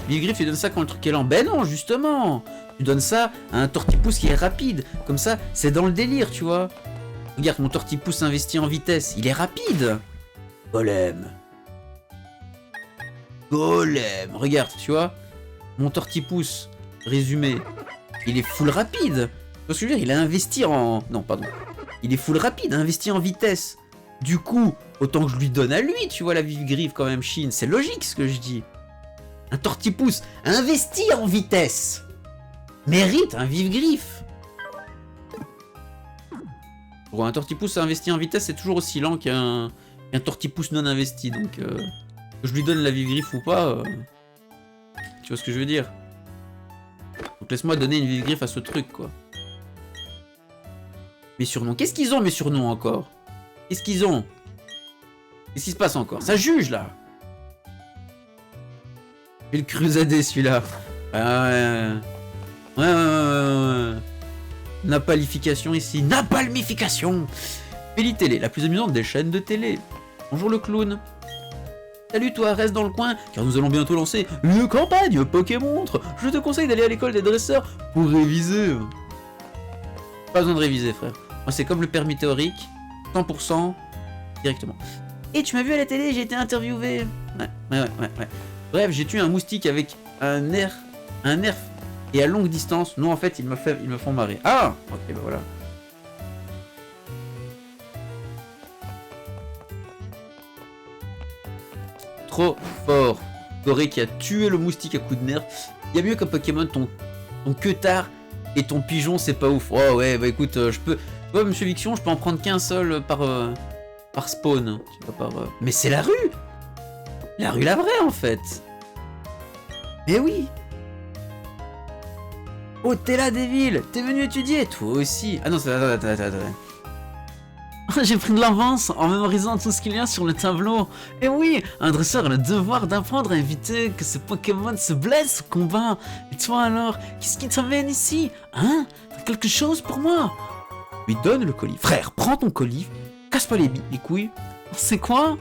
Vivgriffe, tu donnes ça quand le truc est lent. Ben non, justement. Tu donnes ça à un Tortipousse qui est rapide. Comme ça, c'est dans le délire, tu vois. Regarde, mon Tortipousse investi en vitesse. Il est rapide. Golem. Golem. Regarde, tu vois. Mon Tortipousse, résumé, il est full rapide. Tu vois ce que je veux dire? Il a investi en... Non, pardon. Il est full rapide, investi en vitesse. Du coup, autant que je lui donne à lui, tu vois, la vive griffe quand même, Chine. C'est logique ce que je dis. Un Tortipousse investi en vitesse mérite un vive griffe. Bon, un Tortipousse investi en vitesse, c'est toujours aussi lent qu'un Tortipousse non investi. Donc, que je lui donne la vive griffe ou pas, tu vois ce que je veux dire? Donc laisse-moi donner une vive griffe à ce truc, quoi. Mes surnoms. Qu'est-ce qu'ils ont, mes surnoms, encore? Qu'est-ce qu'ils ont? Qu'est-ce qui se passe encore? Ça juge, là. Je vais le crusader, celui-là. Ouais. Napalification ici. Napalmification. Peli Télé, la plus amusante des chaînes de télé. Bonjour le clown. Salut toi, reste dans le coin, car nous allons bientôt lancer une campagne Pokémon. Je te conseille d'aller à l'école des dresseurs pour réviser. Pas besoin de réviser, frère. Moi, c'est comme le permis théorique, 100% directement. Et tu m'as vu à la télé, j'ai été interviewé. Ouais. Bref, j'ai tué un moustique avec un nerf et à longue distance. Non, en fait, ils me font marrer. Ah, ok, bah voilà. Trop fort. Goré qui a tué le moustique à coup de nerf. Il y a mieux qu'un Pokémon, ton queutard et ton pigeon, c'est pas ouf. Oh ouais, bah écoute, je peux... Tu vois, monsieur Viction, je peux en prendre qu'un seul par spawn. Tu vois, Mais c'est la rue. La rue la vraie, en fait. Mais oui. Oh, t'es là, Devil. T'es venu étudier, toi aussi. Ah non, attends. J'ai pris de l'avance en mémorisant tout ce qu'il y a sur le tableau. Et oui, un dresseur a le devoir d'apprendre à éviter que ce Pokémon se blesse au combat. Et toi alors, qu'est-ce qui t'amène ici? Hein? T'as quelque chose pour moi? Lui donne le colis. Frère, prends ton colis, casse pas les couilles. C'est quoi?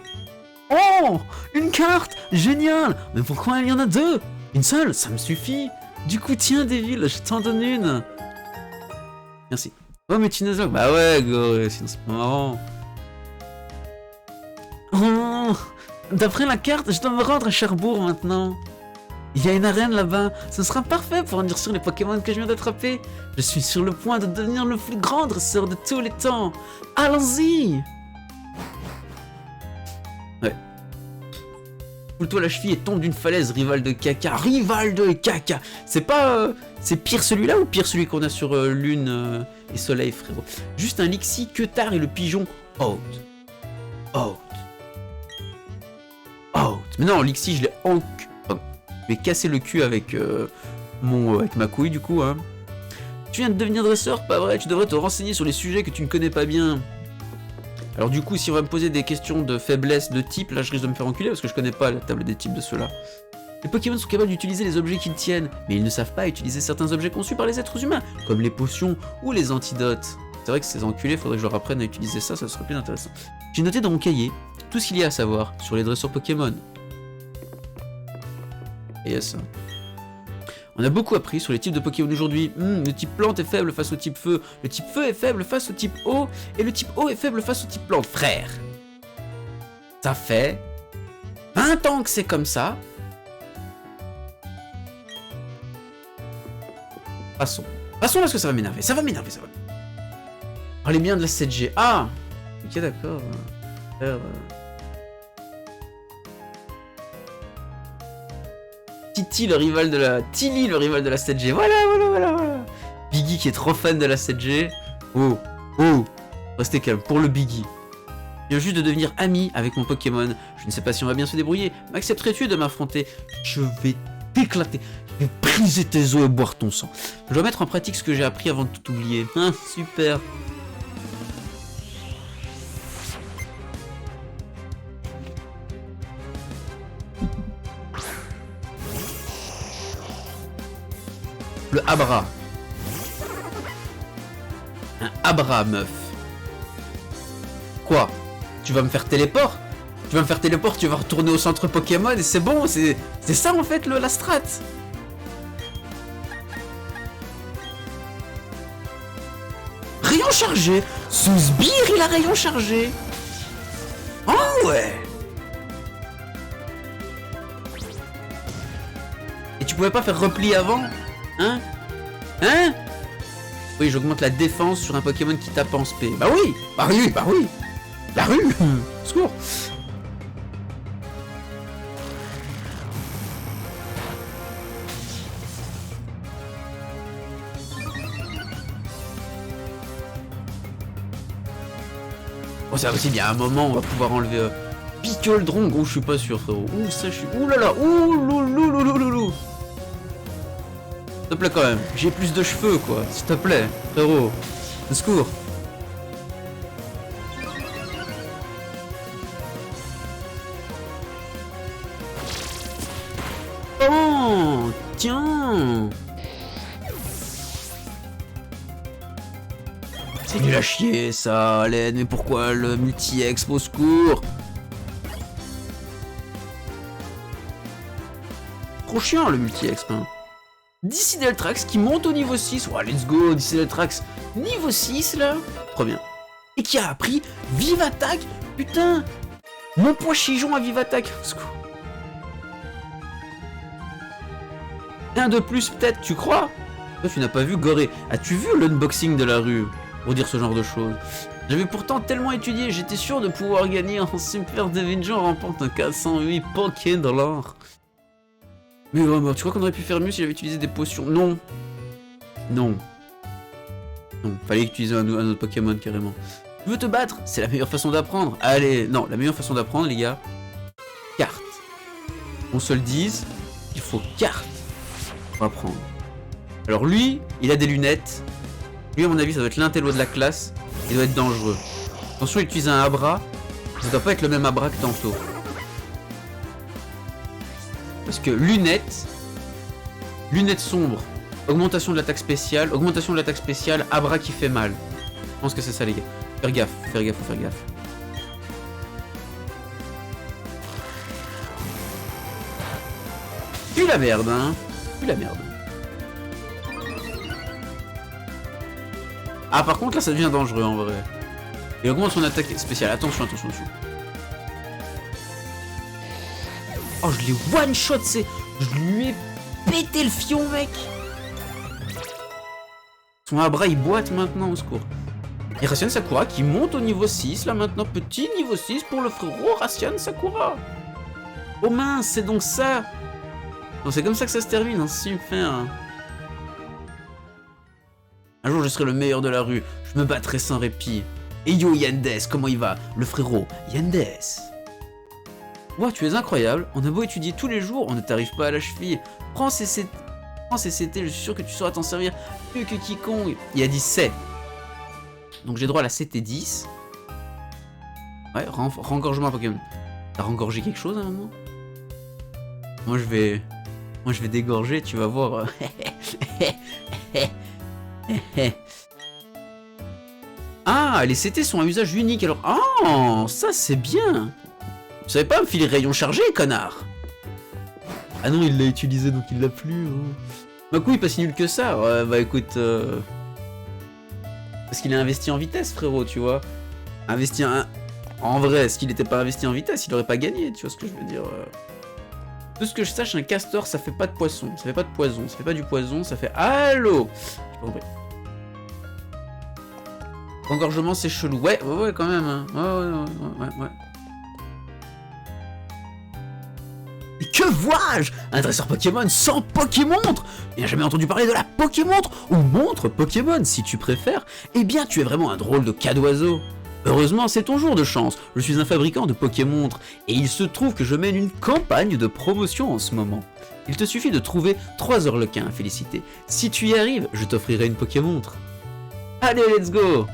Oh, une carte! Génial! Mais pourquoi il y en a deux? Une seule, ça me suffit. Du coup, tiens, Devil, je t'en donne une. Merci. Oh, mais tu nous as... Bah ouais, Goré, sinon c'est pas marrant. Oh, d'après la carte, je dois me rendre à Cherbourg maintenant. Il y a une arène là-bas. Ce sera parfait pour endurcir les Pokémon que je viens d'attraper. Je suis sur le point de devenir le plus grand dresseur de tous les temps. Allons-y! Ouais. Foule-toi la cheville et tombe d'une falaise, rival de caca. Rival de caca! C'est pas... c'est pire celui-là ou pire celui qu'on a sur Lune et Soleil, frérot? Juste un Lixie, Queutard et le pigeon. Out. Mais non, Lixie, je l'ai cassé le cul avec, avec ma couille, du coup. Hein. Tu viens de devenir dresseur? Pas vrai, tu devrais te renseigner sur les sujets que tu ne connais pas bien. Alors du coup, si on va me poser des questions de faiblesse, de type, là je risque de me faire enculer parce que je connais pas la table des types de ceux-là. Les Pokémon sont capables d'utiliser les objets qu'ils tiennent, mais ils ne savent pas utiliser certains objets conçus par les êtres humains, comme les potions ou les antidotes. C'est vrai que ces enculés, faudrait que je leur apprenne à utiliser ça, ça serait plus intéressant. J'ai noté dans mon cahier tout ce qu'il y a à savoir sur les dresseurs Pokémon. Et ça. On a beaucoup appris sur les types de Pokémon aujourd'hui. Le type plante est faible face au type feu, le type feu est faible face au type eau, et le type eau est faible face au type plante. Frère, ça fait 20 ans que c'est comme ça. Passons. Passons parce que ça va m'énerver. Ça va m'énerver, ça va. Parlez bien de la 7G. Ah, ok, d'accord. Tilly, le rival de la 7G. Voilà. Biggie qui est trop fan de la 7G. Oh. Restez calme. Pour le Biggie. Je viens juste de devenir ami avec mon Pokémon. Je ne sais pas si on va bien se débrouiller. M'accepterais-tu de m'affronter? Je vais t'éclater. Je vais briser tes os et boire ton sang. Je dois mettre en pratique ce que j'ai appris avant de tout oublier. Hein, super. Le Abra. Un Abra, meuf. Quoi? Tu vas me faire téléport? Tu vas me faire téléport, tu vas retourner au centre Pokémon et c'est bon, c'est ça en fait la strat. Rayon chargé. Sous sbire, il a rayon chargé. Oh ouais. Et tu pouvais pas faire repli avant? Hein? Oui, j'augmente la défense sur un Pokémon qui tape en spé. Bah oui. La rue. Secours. Oh, ça aussi, bien à un moment, on va pouvoir enlever Piccoldron. Oh, je suis pas sûr, frérot. Ouh, ça, je suis... Ouh là là. Ouh, loulou. S'il te plaît quand même, j'ai plus de cheveux quoi, s'il te plaît, frérot, au secours. Oh, tiens. C'est nul à chier ça, Alain, mais pourquoi le multi-exp au secours? Trop chiant le multi-exp, hein. Dissideltrax qui monte au niveau 6. Oh, let's go, Dissideltrax niveau 6 là. Trop bien. Et qui a appris Vive Attaque. Putain. Mon poids chijon à Vive Attaque. Un de plus peut-être, tu crois? Toi, tu n'as pas vu Goré. As-tu vu l'unboxing de la rue? Pour dire ce genre de choses. J'avais pourtant tellement étudié, j'étais sûr de pouvoir gagner en Super Division en remportant 408 $. Mais vraiment, tu crois qu'on aurait pu faire mieux si j'avais utilisé des potions? Non, fallait utiliser un autre Pokémon carrément. Tu veux te battre? C'est la meilleure façon d'apprendre. Allez, non, la meilleure façon d'apprendre, les gars, carte. On se le dise, il faut carte pour apprendre. Alors lui, il a des lunettes. Lui, à mon avis, ça doit être l'intello de la classe. Il doit être dangereux. Attention, il utilise un Abra. Ça doit pas être le même Abra que tantôt. Parce que lunettes sombres, augmentation de l'attaque spéciale, Abra qui fait mal. Je pense que c'est ça les gars. Faire gaffe. Puis la merde, hein. Ah par contre là ça devient dangereux en vrai. Il augmente son attaque spéciale, attention. Oh, je l'ai one-shot, je lui ai pété le fion, mec. Son Abra, il boite maintenant, au secours. Et Racian Sakura qui monte au niveau 6, là maintenant, petit niveau 6 pour le frérot Racian Sakura. Oh mince, c'est donc ça. Non, c'est comme ça que ça se termine, hein, super. Un jour, je serai le meilleur de la rue, je me battrai sans répit. Et yo, Yandes, comment il va? Le frérot, Yandes. Wow, tu es incroyable, on a beau étudier tous les jours, on ne t'arrive pas à la cheville. Prends ces CCT, je suis sûr que tu sauras t'en servir mieux que quiconque. Il a dit c'est. Donc j'ai droit à la CT10. Ouais, rengorgement à Pokémon. T'as rengorgé quelque chose à un moment? Moi je vais dégorger, tu vas voir. Ah, les CT sont à usage unique alors. Oh, ça c'est bien. Vous savez pas me filer rayon chargé, connard? Ah non, il l'a utilisé donc il l'a plus. Ma couille pas si nul que ça. Ouais, bah écoute. Parce qu'il a investi en vitesse, frérot, tu vois. Investi en. En vrai, s'il n'était pas investi en vitesse, il aurait pas gagné, tu vois ce que je veux dire. Tout ce que je sache, un castor, ça fait pas de poisson, ça fait pas de poison, ça fait pas du poison, ça fait... Allô. J'ai pas compris. Engorgement, c'est chelou. Ouais, quand même. Hein. Ouais. Et que vois-je? Un dresseur Pokémon sans Pokémontre? Il n'a jamais entendu parler de la Pokémontre? Ou montre Pokémon, si tu préfères? Eh bien, tu es vraiment un drôle de cas d'oiseau. Heureusement, c'est ton jour de chance. Je suis un fabricant de Pokémontres et il se trouve que je mène une campagne de promotion en ce moment. Il te suffit de trouver 3 Orlequins à féliciter. Si tu y arrives, je t'offrirai une Pokémontre. Allez, let's go!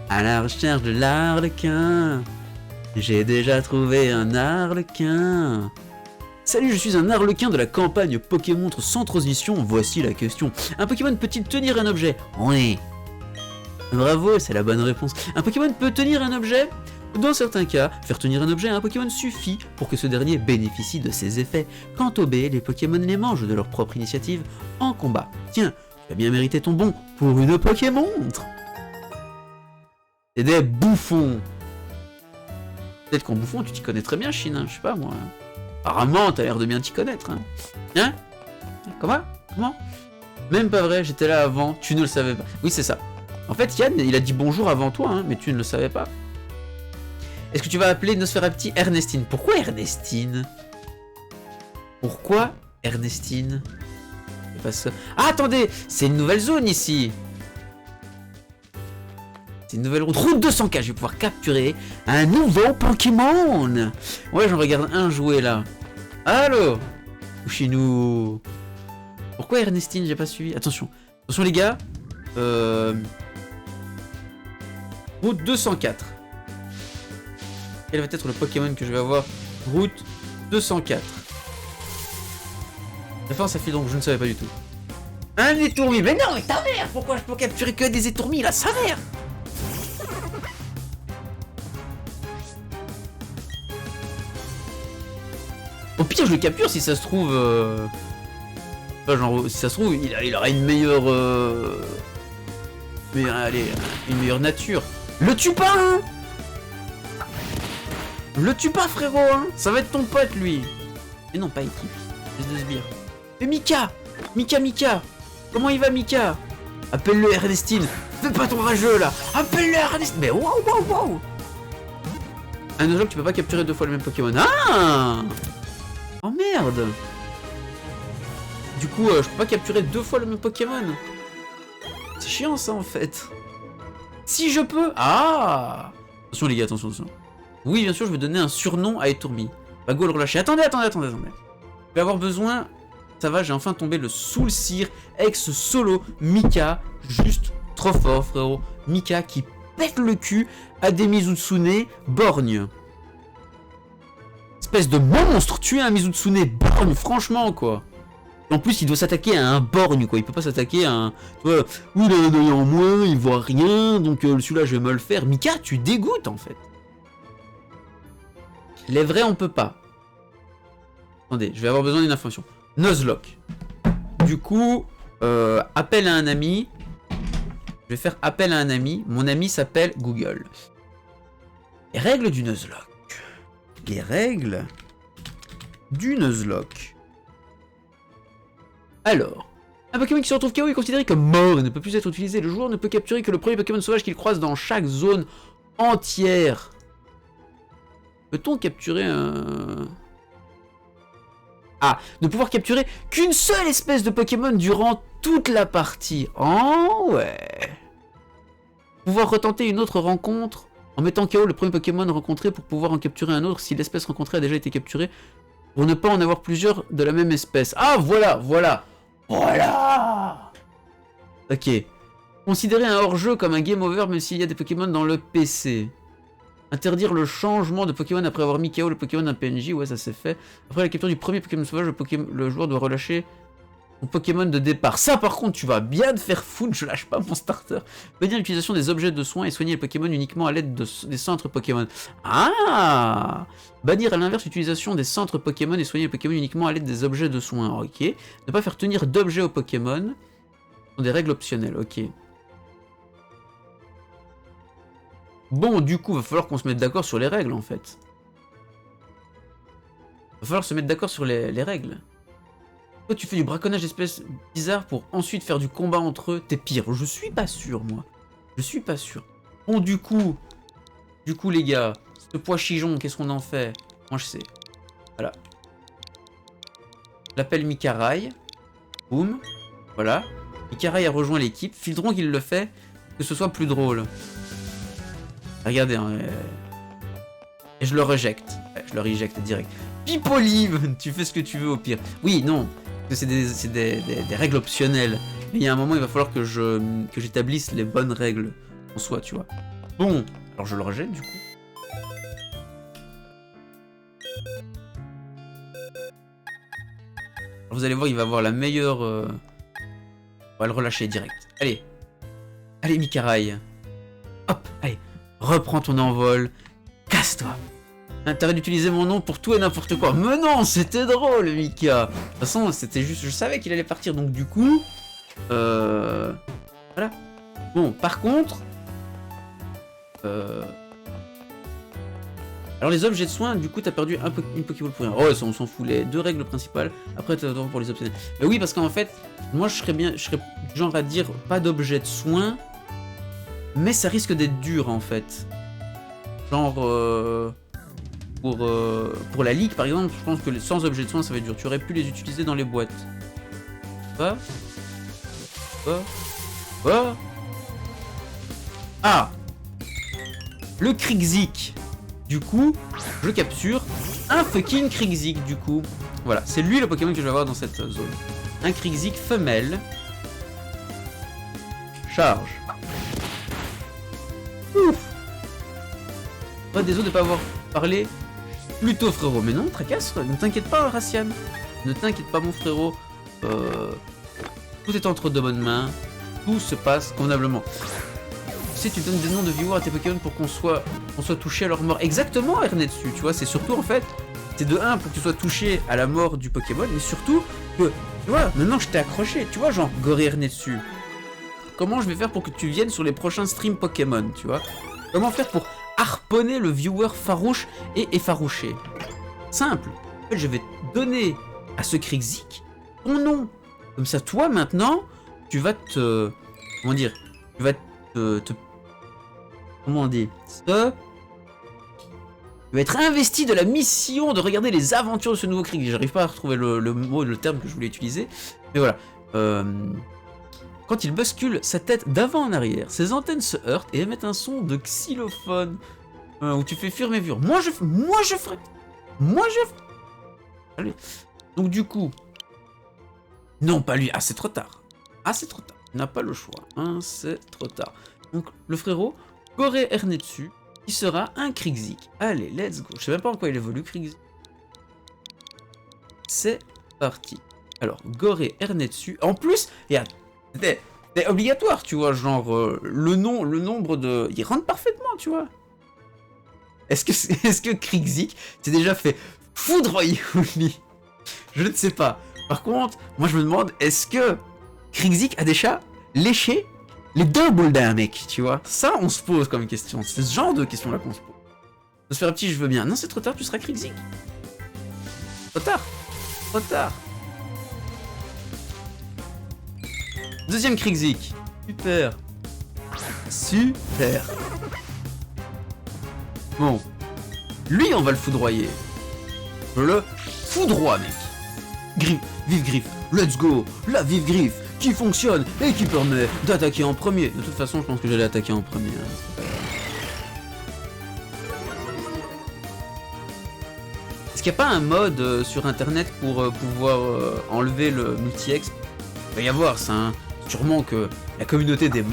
À la recherche de l'Arlequin. J'ai déjà trouvé un Arlequin. Salut, je suis un Arlequin de la campagne Pokémontre sans transition. Voici la question. Un Pokémon peut-il tenir un objet? Oui. Bravo, c'est la bonne réponse. Un Pokémon peut tenir un objet? Dans certains cas, faire tenir un objet à un Pokémon suffit pour que ce dernier bénéficie de ses effets. Quant aux baies, les Pokémon les mangent de leur propre initiative en combat. Tiens, tu as bien mérité ton bon pour une Pokémontre. C'est des bouffons. Peut-être qu'en bouffon, tu t'y connais très bien, Chine, hein, je sais pas moi. Apparemment, t'as l'air de bien t'y connaître. Hein? Comment? Même pas vrai, j'étais là avant, tu ne le savais pas. Oui, c'est ça. En fait, Yann, il a dit bonjour avant toi, hein, mais tu ne le savais pas. Est-ce que tu vas appeler Nosferapti Ernestine? Pourquoi Ernestine? Pourquoi Ernestine? Ah, attendez, c'est une nouvelle zone ici. C'est une nouvelle route. Route 200K, je vais pouvoir capturer un nouveau Pokémon. Ouais, j'en regarde un jouer là. Allô? Ushinou. Pourquoi Ernestine? J'ai pas suivi. Attention les gars. Route 204. Quel va être le Pokémon que je vais avoir? Route 204. Enfin, ça fait donc, je ne savais pas du tout. Un étourmi. Mais non, mais ta mère! Pourquoi je peux capturer que des étourmis là? Sa mère! Au pire, je le capture si ça se trouve. Enfin, genre, si ça se trouve, il aura une meilleure. Mais allez, une meilleure nature. Le tue pas, hein! Le tue pas, frérot, hein! Ça va être ton pote, lui! Mais non, pas équipe. Espèce de sbire. Mais Mika! Mika! Comment il va, Mika? Appelle-le Ernestine! Fais pas ton rageux, là! Appelle-le Ernestine! Mais wow! Un Nuzlocke, tu peux pas capturer 2 fois le même Pokémon. Ah! Oh merde! Du coup, je peux pas capturer 2 fois le même Pokémon. C'est chiant, ça, en fait. Si je peux... Ah! Attention les gars, attention. Oui, bien sûr, je vais donner un surnom à Etourmi. Bah go le relâcher. Attendez. Je vais avoir besoin... Ça va, j'ai enfin tombé le Soul Seer ex-solo Mika. Juste trop fort, frérot. Mika qui pète le cul à des Mizutsune borgne. Espèce de monstre! Tuer un Mizutsune borgne, franchement, quoi. En plus, il doit s'attaquer à un borgne, quoi. Il peut pas s'attaquer à un... Tu vois, oui, il a un œil en moins, il voit rien, donc celui-là, je vais me le faire. Mika, tu dégoûtes, en fait. Les vrais, on peut pas. Attendez, je vais avoir besoin d'une information. Nuzlocke. Du coup, appel à un ami. Je vais faire appel à un ami. Mon ami s'appelle Google. Les règles du Nuzlocke. Les règles du Nuzlocke. Alors, un Pokémon qui se retrouve KO est considéré comme mort et ne peut plus être utilisé. Le joueur ne peut capturer que le premier Pokémon sauvage qu'il croise dans chaque zone entière. Peut-on capturer un... Ah, ne pouvoir capturer qu'une seule espèce de Pokémon durant toute la partie. Oh ouais. Pouvoir retenter une autre rencontre en mettant KO le premier Pokémon rencontré pour pouvoir en capturer un autre si l'espèce rencontrée a déjà été capturée. Pour ne pas en avoir plusieurs de la même espèce. Ah, voilà. Voilà. Ok. Considérer un hors-jeu comme un game over même s'il y a des Pokémon dans le PC. Interdire le changement de Pokémon après avoir mis KO le Pokémon d'un PNJ, ouais ça c'est fait. Après la capture du premier Pokémon sauvage, le joueur doit relâcher son Pokémon de départ. Ça par contre tu vas bien te faire foutre, je lâche pas mon starter. Bannir l'utilisation des objets de soins et soigner les Pokémon uniquement à l'aide des centres Pokémon. Ah. Bannir à l'inverse l'utilisation des centres Pokémon et soigner les Pokémon uniquement à l'aide des objets de soins, ok. Ne pas faire tenir d'objets aux Pokémon. Ce sont des règles optionnelles, ok. Bon, du coup, va falloir qu'on se mette d'accord sur les règles, en fait. Va falloir se mettre d'accord sur les règles. Toi, tu fais du braconnage d'espèces bizarres pour ensuite faire du combat entre eux. T'es pire. Je suis pas sûr, moi. Je suis pas sûr. Bon, du coup, les gars, ce pois chijon, qu'est-ce qu'on en fait? Moi, je sais. Voilà. L'appelle Mikarai. Boum. Voilà. Mikarai a rejoint l'équipe. Filtrons qu'il le fait, que ce soit plus drôle. Regardez, hein, et je le rejecte. Ouais, je le rejecte direct. Pipolive, tu fais ce que tu veux au pire. Oui, non, parce que c'est des règles optionnelles. Mais il y a un moment, il va falloir que j'établisse les bonnes règles en soi, tu vois. Bon, alors je le rejette du coup. Alors, vous allez voir, il va avoir la meilleure... On va le relâcher direct. Allez. Allez, Mikarai. Hop, allez. Reprends ton envol, casse-toi. T'arrêtes d'utiliser mon nom pour tout et n'importe quoi. Mais non, c'était drôle, Mika. De toute façon, c'était juste, je savais qu'il allait partir, donc du coup, voilà. Bon, par contre, alors les objets de soins, du coup, t'as perdu une Pokéball pour rien. Oh, ça, on s'en fout. Les deux règles principales. Après, t'as le droit pour les optionnels. Mais oui, parce qu'en fait, moi, je serais du genre à dire pas d'objet de soins. Mais ça risque d'être dur en fait. Genre pour la ligue par exemple, je pense que sans objet de soin ça va être dur. Tu aurais pu les utiliser dans les boîtes. Quoi? Ah, le Krigzik. Du coup, je capture un fucking Krigzik du coup. Voilà, c'est lui le Pokémon que je vais avoir dans cette zone. Un Krigzik femelle. Charge. Ouf. Oh, désolé de ne pas avoir parlé plus tôt, frérot. Mais non, tracasse, ne t'inquiète pas, Racian. Ne t'inquiète pas, mon frérot. Tout est entre de bonnes mains. Tout se passe convenablement. Tu sais, tu donnes des noms de viewers à tes Pokémon pour qu'on soit touché à leur mort. Exactement, Ernetsu, tu vois. C'est surtout, en fait, c'est de 1 pour que tu sois touché à la mort du Pokémon, mais surtout que, tu vois, maintenant je t'ai accroché. Tu vois, genre, Goré Ernetsu. Comment je vais faire pour que tu viennes sur les prochains streams Pokémon, tu vois? Comment faire pour harponner le viewer farouche et effarouché? Simple. En fait, je vais donner à ce Krigzik ton nom. Comme ça, toi, maintenant, tu vas te... Comment dire? Tu vas comment on dit? Tu vas être investi de la mission de regarder les aventures de ce nouveau Krigzik. J'arrive pas à retrouver le terme que je voulais utiliser. Mais voilà. Quand il bascule sa tête d'avant en arrière, ses antennes se heurtent et émettent un son de xylophone où tu fais fuir mes viewers. Moi je ferai. Allez. Donc du coup, non pas lui. Ah c'est trop tard. Il n'a pas le choix. Hein, c'est trop tard. Donc le frérot Goré Ernetsu, qui sera un Krigzik. Allez, let's go. Je sais même pas en quoi il évolue Krigzik. C'est parti. Alors Goré Ernetsu. En plus, il y a c'est obligatoire, tu vois, genre le nombre de... Il rentre parfaitement, tu vois. Est-ce que Krigzik s'est déjà fait foudroyer au lit? Je ne sais pas. Par contre, moi je me demande, est-ce que Krigzik a déjà léché les double d'un mec, tu vois? Ça, on se pose comme question. C'est ce genre de question-là qu'on se pose. De se faire un petit, je veux bien. Non, c'est trop tard, tu seras Krigzik. Trop tard. Deuxième Krigzik. Super. Bon. Lui, on va le foudroyer. Je le foudroie, mec. Vive griffe. Let's go. La vive griffe qui fonctionne et qui permet d'attaquer en premier. De toute façon, je pense que j'allais attaquer en premier. Hein. Est-ce qu'il n'y a pas un mode sur internet pour pouvoir enlever le multi-exp? Il va y avoir ça, hein. Sûrement que la communauté des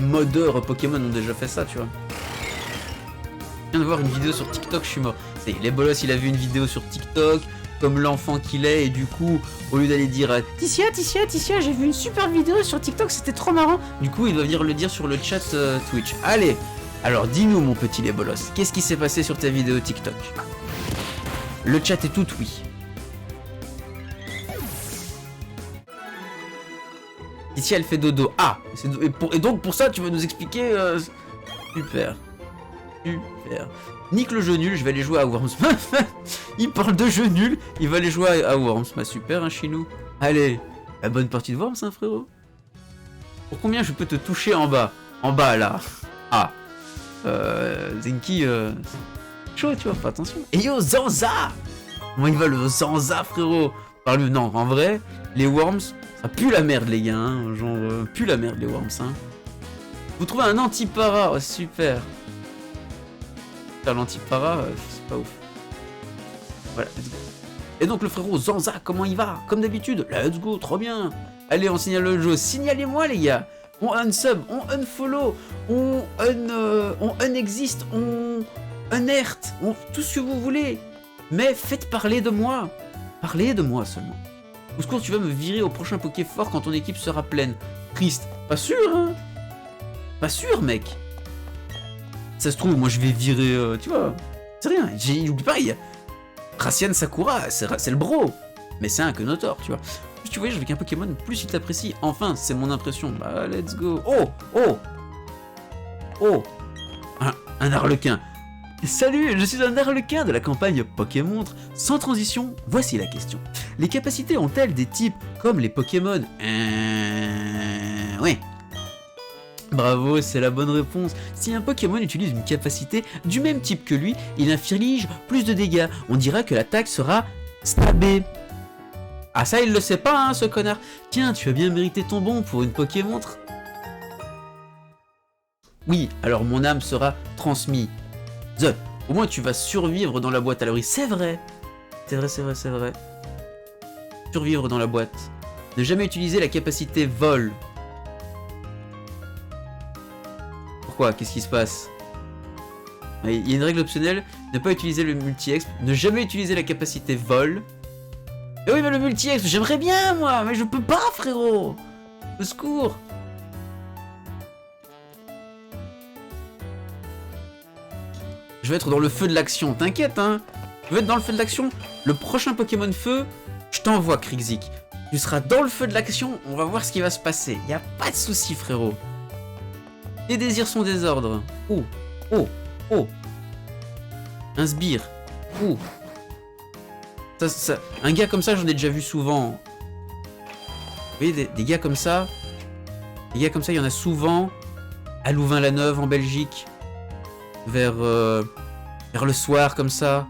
modeurs Pokémon ont déjà fait ça, tu vois. Je viens de voir une vidéo sur TikTok, je suis mort. C'est les bolos, il a vu une vidéo sur TikTok, comme l'enfant qu'il est, et du coup, au lieu d'aller dire Ticia, j'ai vu une super vidéo sur TikTok, c'était trop marrant. du coup, il va venir le dire sur le chat Twitch. Allez, alors dis-nous, mon petit les bolos, qu'est-ce qui s'est passé sur ta vidéo TikTok? Le chat est tout oui. Ici, elle fait dodo. Ah, et donc pour ça, tu vas nous expliquer. Super. Super. Nique le jeu nul, je vais aller jouer à Worms. Il parle de jeu nul, il va aller jouer à Worms. Bah super, hein, Chinou. Allez, la bonne partie de Worms, hein, frérot. Pour combien je peux te toucher en bas? En bas, là. Ah. Zenki, chaud, tu vois, fais attention. Et yo, Zanza! Comment il va le Zanza, frérot? Parle-lui, non, en vrai, les Worms, ça pue la merde, les gars, hein. Genre, pue la merde, les Worms, hein. Vous trouvez un anti-para, oh, super. L'anti-para, c'est pas ouf. Voilà, let's go. Et donc le frérot Zanza, comment il va? Comme d'habitude, let's go, trop bien. Allez, on signale le jeu, signalez-moi les gars. On unsub, on unfollow, on unexiste, on unert, tout ce que vous voulez. Mais faites parler de moi. Parlez de moi seulement. Au secours, tu vas me virer au prochain Poké Fort quand ton équipe sera pleine. Triste. Pas sûr, hein? Pas sûr, mec. Ça se trouve, moi je vais virer, tu vois. C'est rien, j'oublie pas, il y a Racian Sakura, c'est le bro. Mais c'est un Kenotor, tu vois. Plus tu voyages avec un Pokémon, plus il t'apprécie. Enfin, c'est mon impression. Bah, let's go. Oh, oh, oh. Un Arlequin. Salut, je suis un Arlequin de la campagne Pokémontre. Sans transition, voici la question. Les capacités ont-elles des types comme les Pokémon? Ouais. Bravo, c'est la bonne réponse. Si un Pokémon utilise une capacité du même type que lui, il inflige plus de dégâts. On dira que l'attaque sera stabée. Ah ça, il le sait pas, hein, ce connard. Tiens, tu as bien mérité ton bon pour une Pokémontre. Oui, alors mon âme sera transmise. Au moins tu vas survivre dans la boîte à l'abri. C'est vrai. C'est vrai, c'est vrai, c'est vrai. Survivre dans la boîte. Ne jamais utiliser la capacité vol. Pourquoi? Qu'est-ce qui se passe? Il y a une règle optionnelle, ne pas utiliser le multi-exp, ne jamais utiliser la capacité vol. Et oui, mais le multi-exp, j'aimerais bien moi, mais je peux pas, frérot. Au secours. Je vais être dans le feu de l'action, t'inquiète, hein. Je vais être dans le feu de l'action. Le prochain Pokémon feu, je t'envoie, Krixik. Tu seras dans le feu de l'action, on va voir ce qui va se passer. Y a pas de souci, frérot. Les désirs sont des ordres. Oh, oh, oh. Un sbire. Oh. Un gars comme ça, j'en ai déjà vu souvent. Vous voyez, des gars comme ça. Des gars comme ça, il y en a souvent. À Louvain-la-Neuve, en Belgique. Vers le soir, comme ça.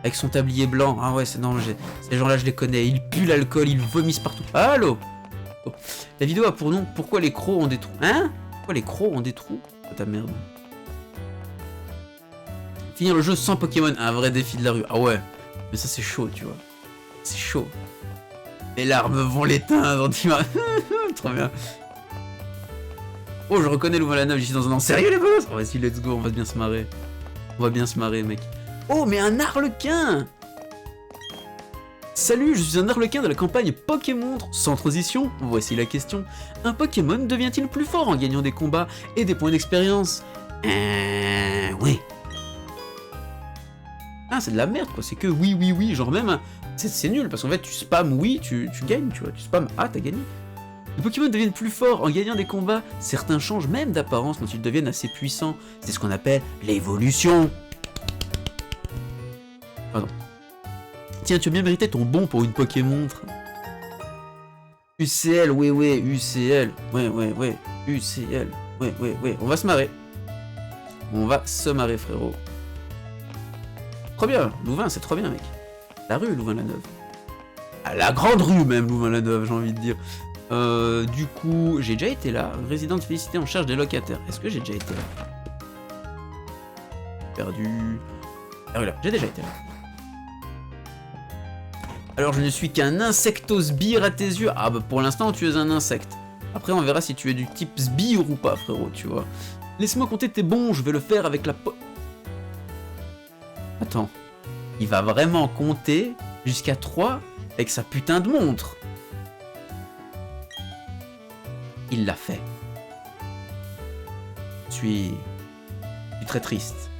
Avec son tablier blanc. Ah ouais, c'est non, ces gens-là, je les connais. Ils puent l'alcool, ils vomissent partout. Allô. Oh. La vidéo a pour nom Pourquoi les crocs ont des trous. Hein? Pourquoi les crocs ont des trous? Oh ta merde. Finir le jeu sans Pokémon, un vrai défi de la rue. Ah ouais, mais ça c'est chaud, tu vois. C'est chaud. Mes larmes vont l'éteindre, tu vois. Trop bien. Oh, je reconnais Louvain-la-Neuve, j'y suis dans un an. Sérieux les boss? Oh, vas-y, let's go, on va bien se marrer. On va bien se marrer, mec. Oh, mais un Arlequin! Salut, je suis un Arlequin de la campagne Pokémontre. Sans transition, voici la question. Un Pokémon devient-il plus fort en gagnant des combats et des points d'expérience? Oui. Ah, c'est de la merde, quoi. C'est que oui, oui, oui. Genre même, c'est nul, parce qu'en fait, tu spams oui, tu gagnes, tu vois. Tu spams ah, t'as gagné. Les Pokémon deviennent plus forts en gagnant des combats. Certains changent même d'apparence quand ils deviennent assez puissants. C'est ce qu'on appelle l'évolution. Pardon. Tiens, tu as bien mérité ton bon pour une Pokémontre. UCL, ouais, UCL. Ouais, UCL. Ouais. On va se marrer. On va se marrer, frérot. Trop bien, Louvain, c'est trop bien, mec. La rue, Louvain-la-Neuve. Ah, la grande rue, même, Louvain-la-Neuve, j'ai envie de dire. Du coup, j'ai déjà été là. Résidente félicité en charge des locataires. Est-ce que j'ai déjà été là? Perdu. Ah oui, là, j'ai déjà été là. Alors je ne suis qu'un insectosbire à tes yeux. Ah bah pour l'instant tu es un insecte. Après on verra si tu es du type sbire ou pas frérot, tu vois. Laisse-moi compter tes bons, je vais le faire avec la Attends. Il va vraiment compter jusqu'à 3 avec sa putain de montre. Il l'a fait. Je suis très triste.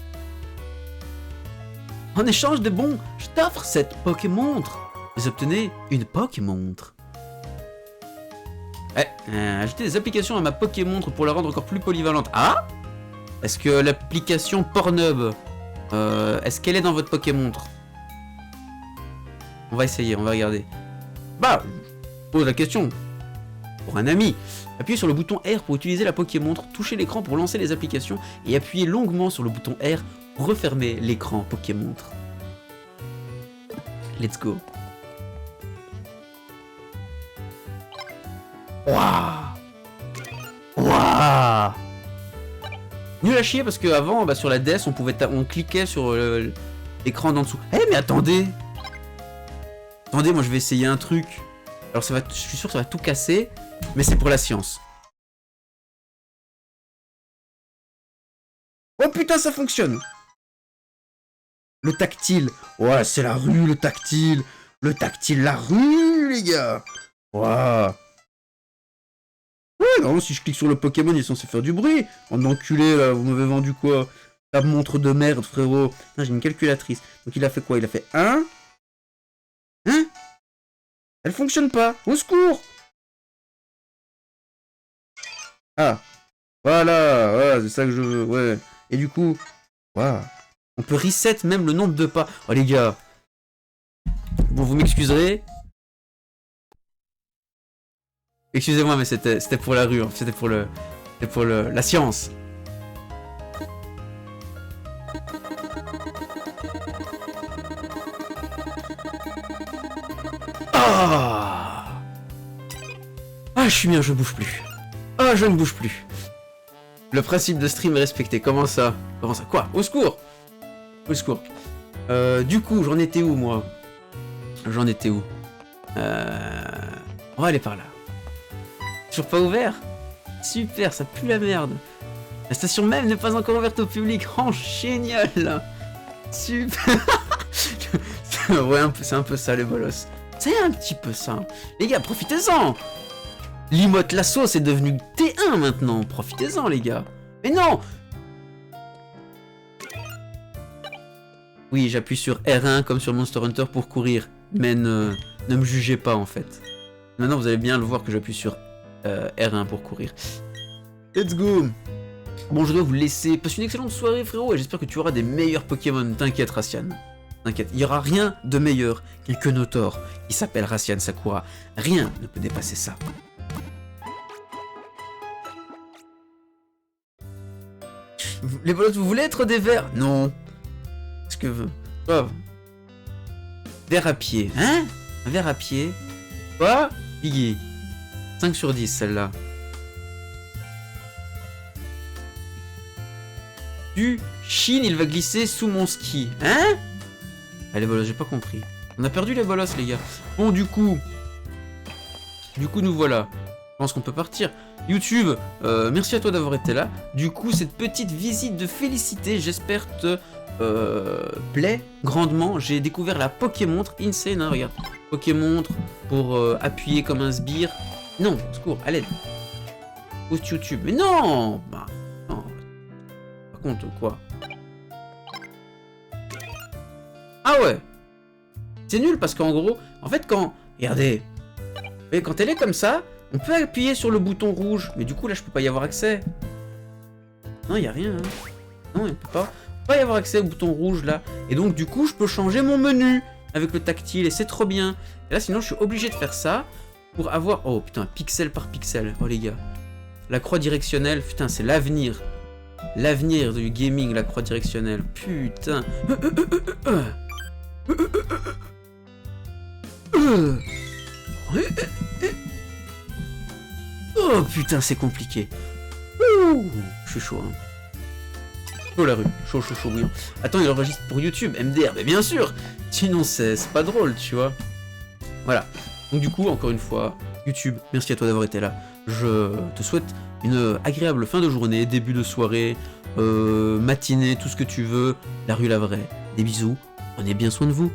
En échange de bons, je t'offre cette Pokémontre. Vous obtenez une Pokémontre. Ajouter des applications à ma Pokémontre pour la rendre encore plus polyvalente. Ah? Est-ce que l'application Pornhub, est-ce qu'elle est dans votre Pokémontre? On va essayer, on va regarder. Bah, je pose la question. Pour un ami. Appuyez sur le bouton R pour utiliser la Pokémontre, touchez l'écran pour lancer les applications et appuyez longuement sur le bouton R pour refermer l'écran Pokémontre. Let's go. Waouh! Waouh! Nul à chier parce qu'avant, bah, sur la DS, on cliquait sur l'écran d'en dessous. Eh mais attendez! Attendez, moi je vais essayer un truc. Alors je suis sûr que ça va tout casser, mais c'est pour la science. Oh putain, ça fonctionne! Le tactile. Ouais, c'est la rue, le tactile. Le tactile, la rue, les gars. Waouh. Ouais, non, si je clique sur le Pokémon, il est censé faire du bruit. En enculé, là, vous m'avez vendu quoi? La montre de merde, frérot. J'ai une calculatrice. Donc il a fait quoi? Il a fait 1. Hein? Elle fonctionne pas. Au secours! Ah. Voilà, ouais, c'est ça que je veux, ouais. Et du coup, waouh. On peut reset même le nombre de pas. Oh les gars. Bon, vous m'excuserez. Excusez-moi, mais c'était pour la rue. Hein. C'était pour la science. Ah, je suis bien, je bouge plus. Ah, je ne bouge plus. Le principe de stream est respecté. Comment ça? Comment ça? Quoi? Au secours! Au secours. Du coup, j'en étais où, moi? J'en étais où? On va aller par là. Toujours pas ouvert? Super, ça pue la merde. La station même n'est pas encore ouverte au public. Oh, génial! Super! Ouais, c'est un peu ça, les bolos. C'est un petit peu ça. Les gars, profitez-en! L'emote lasso, c'est devenu T1 maintenant. Profitez-en, les gars. Mais non! Oui, j'appuie sur R1 comme sur Monster Hunter pour courir. Mais ne me jugez pas, en fait. Maintenant, vous allez bien le voir que j'appuie sur R1 pour courir. Let's go! Bon, je dois vous laisser. Passe une excellente soirée, frérot, et j'espère que tu auras des meilleurs Pokémon. T'inquiète, Racian. T'inquiète, il n'y aura rien de meilleur qu'un Kenotor qui s'appelle Racian Sakura. Rien ne peut dépasser ça. Les bolos, vous voulez être des vers? Non. Est-ce que... Oh. Verre à pied. Hein? Un verre à pied. Quoi? Piggy. 5 sur 10, celle-là. Du Chine, il va glisser sous mon ski. Hein? Allez, bolos, j'ai pas compris. On a perdu les bolos, les gars. Bon, du coup, nous voilà. Je pense qu'on peut partir. YouTube, merci à toi d'avoir été là. Du coup, cette petite visite de félicité, j'espère te plaît grandement. J'ai découvert la Pokémontre. Insane, hein, regarde. Pokémontre pour appuyer comme un sbire. Non, secours, à l'aide. Post YouTube. Mais non! Bah, non. Par contre, quoi? Ah ouais! C'est nul parce qu'en gros, en fait, quand... Regardez. Et quand elle est comme ça, on peut appuyer sur le bouton rouge. Mais du coup, là, je peux pas y avoir accès. Non, y a rien. Hein. Non, il peut pas. Pas y avoir accès au bouton rouge, là. Et donc, du coup, je peux changer mon menu avec le tactile. Et c'est trop bien. Et là, sinon, je suis obligé de faire ça pour avoir... Oh, putain, pixel par pixel. Oh, les gars. La croix directionnelle, putain, c'est l'avenir. L'avenir du gaming, la croix directionnelle. Putain. Oh putain, c'est compliqué. Ouh, je suis chaud. Hein. Chaud la rue, chaud bouillant. Attends, il enregistre pour YouTube, MDR, mais bien sûr. Sinon, c'est pas drôle, tu vois. Voilà. Donc du coup, encore une fois, YouTube, merci à toi d'avoir été là. Je te souhaite une agréable fin de journée, début de soirée, matinée, tout ce que tu veux. La rue la vraie. Des bisous. Prenez bien soin de vous.